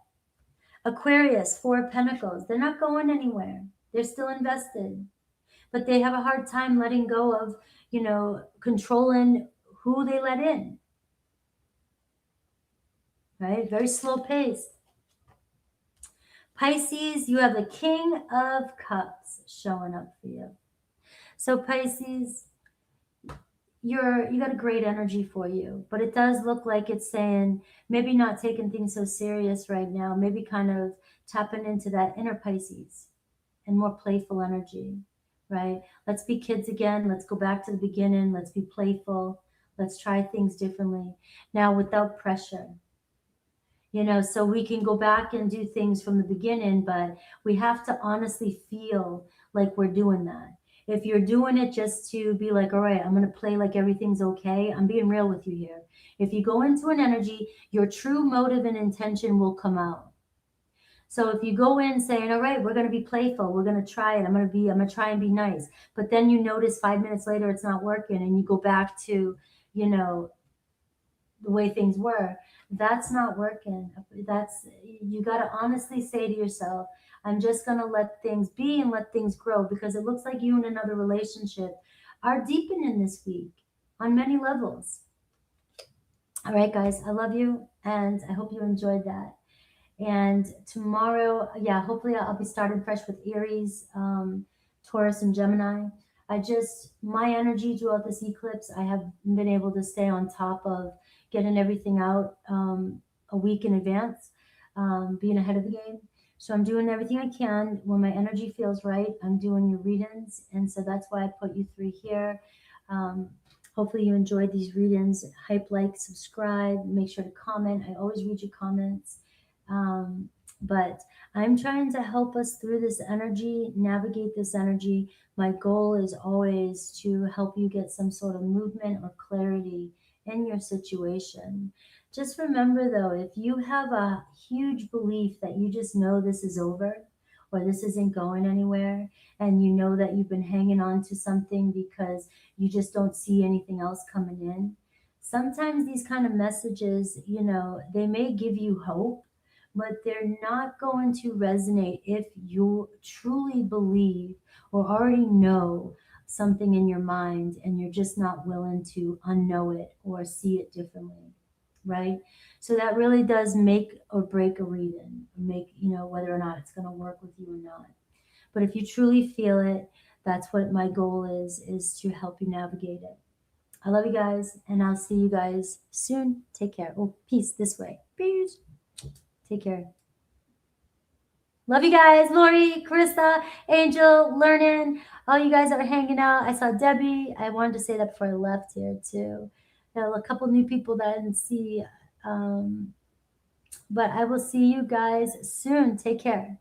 Aquarius, 4 of Pentacles. They're not going anywhere. They're still invested. But they have a hard time letting go of, you know, controlling who they let in. Right? Very slow paced. Pisces, you have the King of Cups showing up for you. So Pisces, you got a great energy for you, but it does look like it's saying maybe not taking things so serious right now, maybe kind of tapping into that inner Pisces and more playful energy, right? Let's be kids again. Let's go back to the beginning. Let's be playful. Let's try things differently. Now, without pressure. You know, so we can go back and do things from the beginning, but we have to honestly feel like we're doing that. If you're doing it just to be like, all right, I'm going to play like everything's okay, I'm being real with you here. If you go into an energy, your true motive and intention will come out. So if you go in saying, all right, we're going to be playful, we're going to try it, I'm going to try and be nice, but then you notice 5 minutes later it's not working and you go back to, you know, the way things were, that's not working. That's, you got to honestly say to yourself, I'm just going to let things be and let things grow, because it looks like you and another relationship are deepening this week on many levels. All right, guys, I love you and I hope you enjoyed that. And tomorrow, yeah, hopefully I'll be starting fresh with Aries, Taurus, and Gemini. My energy throughout this eclipse, I have been able to stay on top of getting everything out a week in advance, being ahead of the game. So I'm doing everything I can. When my energy feels right, I'm doing your readings. And so that's why I put you 3 here. Hopefully you enjoyed these readings. Hype, like, subscribe, make sure to comment. I always read your comments. But I'm trying to help us through this energy, navigate this energy. My goal is always to help you get some sort of movement or clarity in your situation. Just remember though, if you have a huge belief that you just know this is over or this isn't going anywhere, and you know that you've been hanging on to something because you just don't see anything else coming in, sometimes these kind of messages, you know, they may give you hope, but they're not going to resonate if you truly believe or already know something in your mind and you're just not willing to unknow it or see it differently, right? So that really does make or break a reading, make, you know, whether or not it's going to work with you or not. But if you truly feel it, that's what my goal is to help you navigate it. I love you guys, and I'll see you guys soon. Take care. Oh, peace this way. Peace. Take care. Love you guys. Lori, Carissa, Angel, Learning, all you guys that are hanging out. I saw Debbie. I wanted to say that before I left here too. There are a couple new people that I didn't see. But I will see you guys soon. Take care.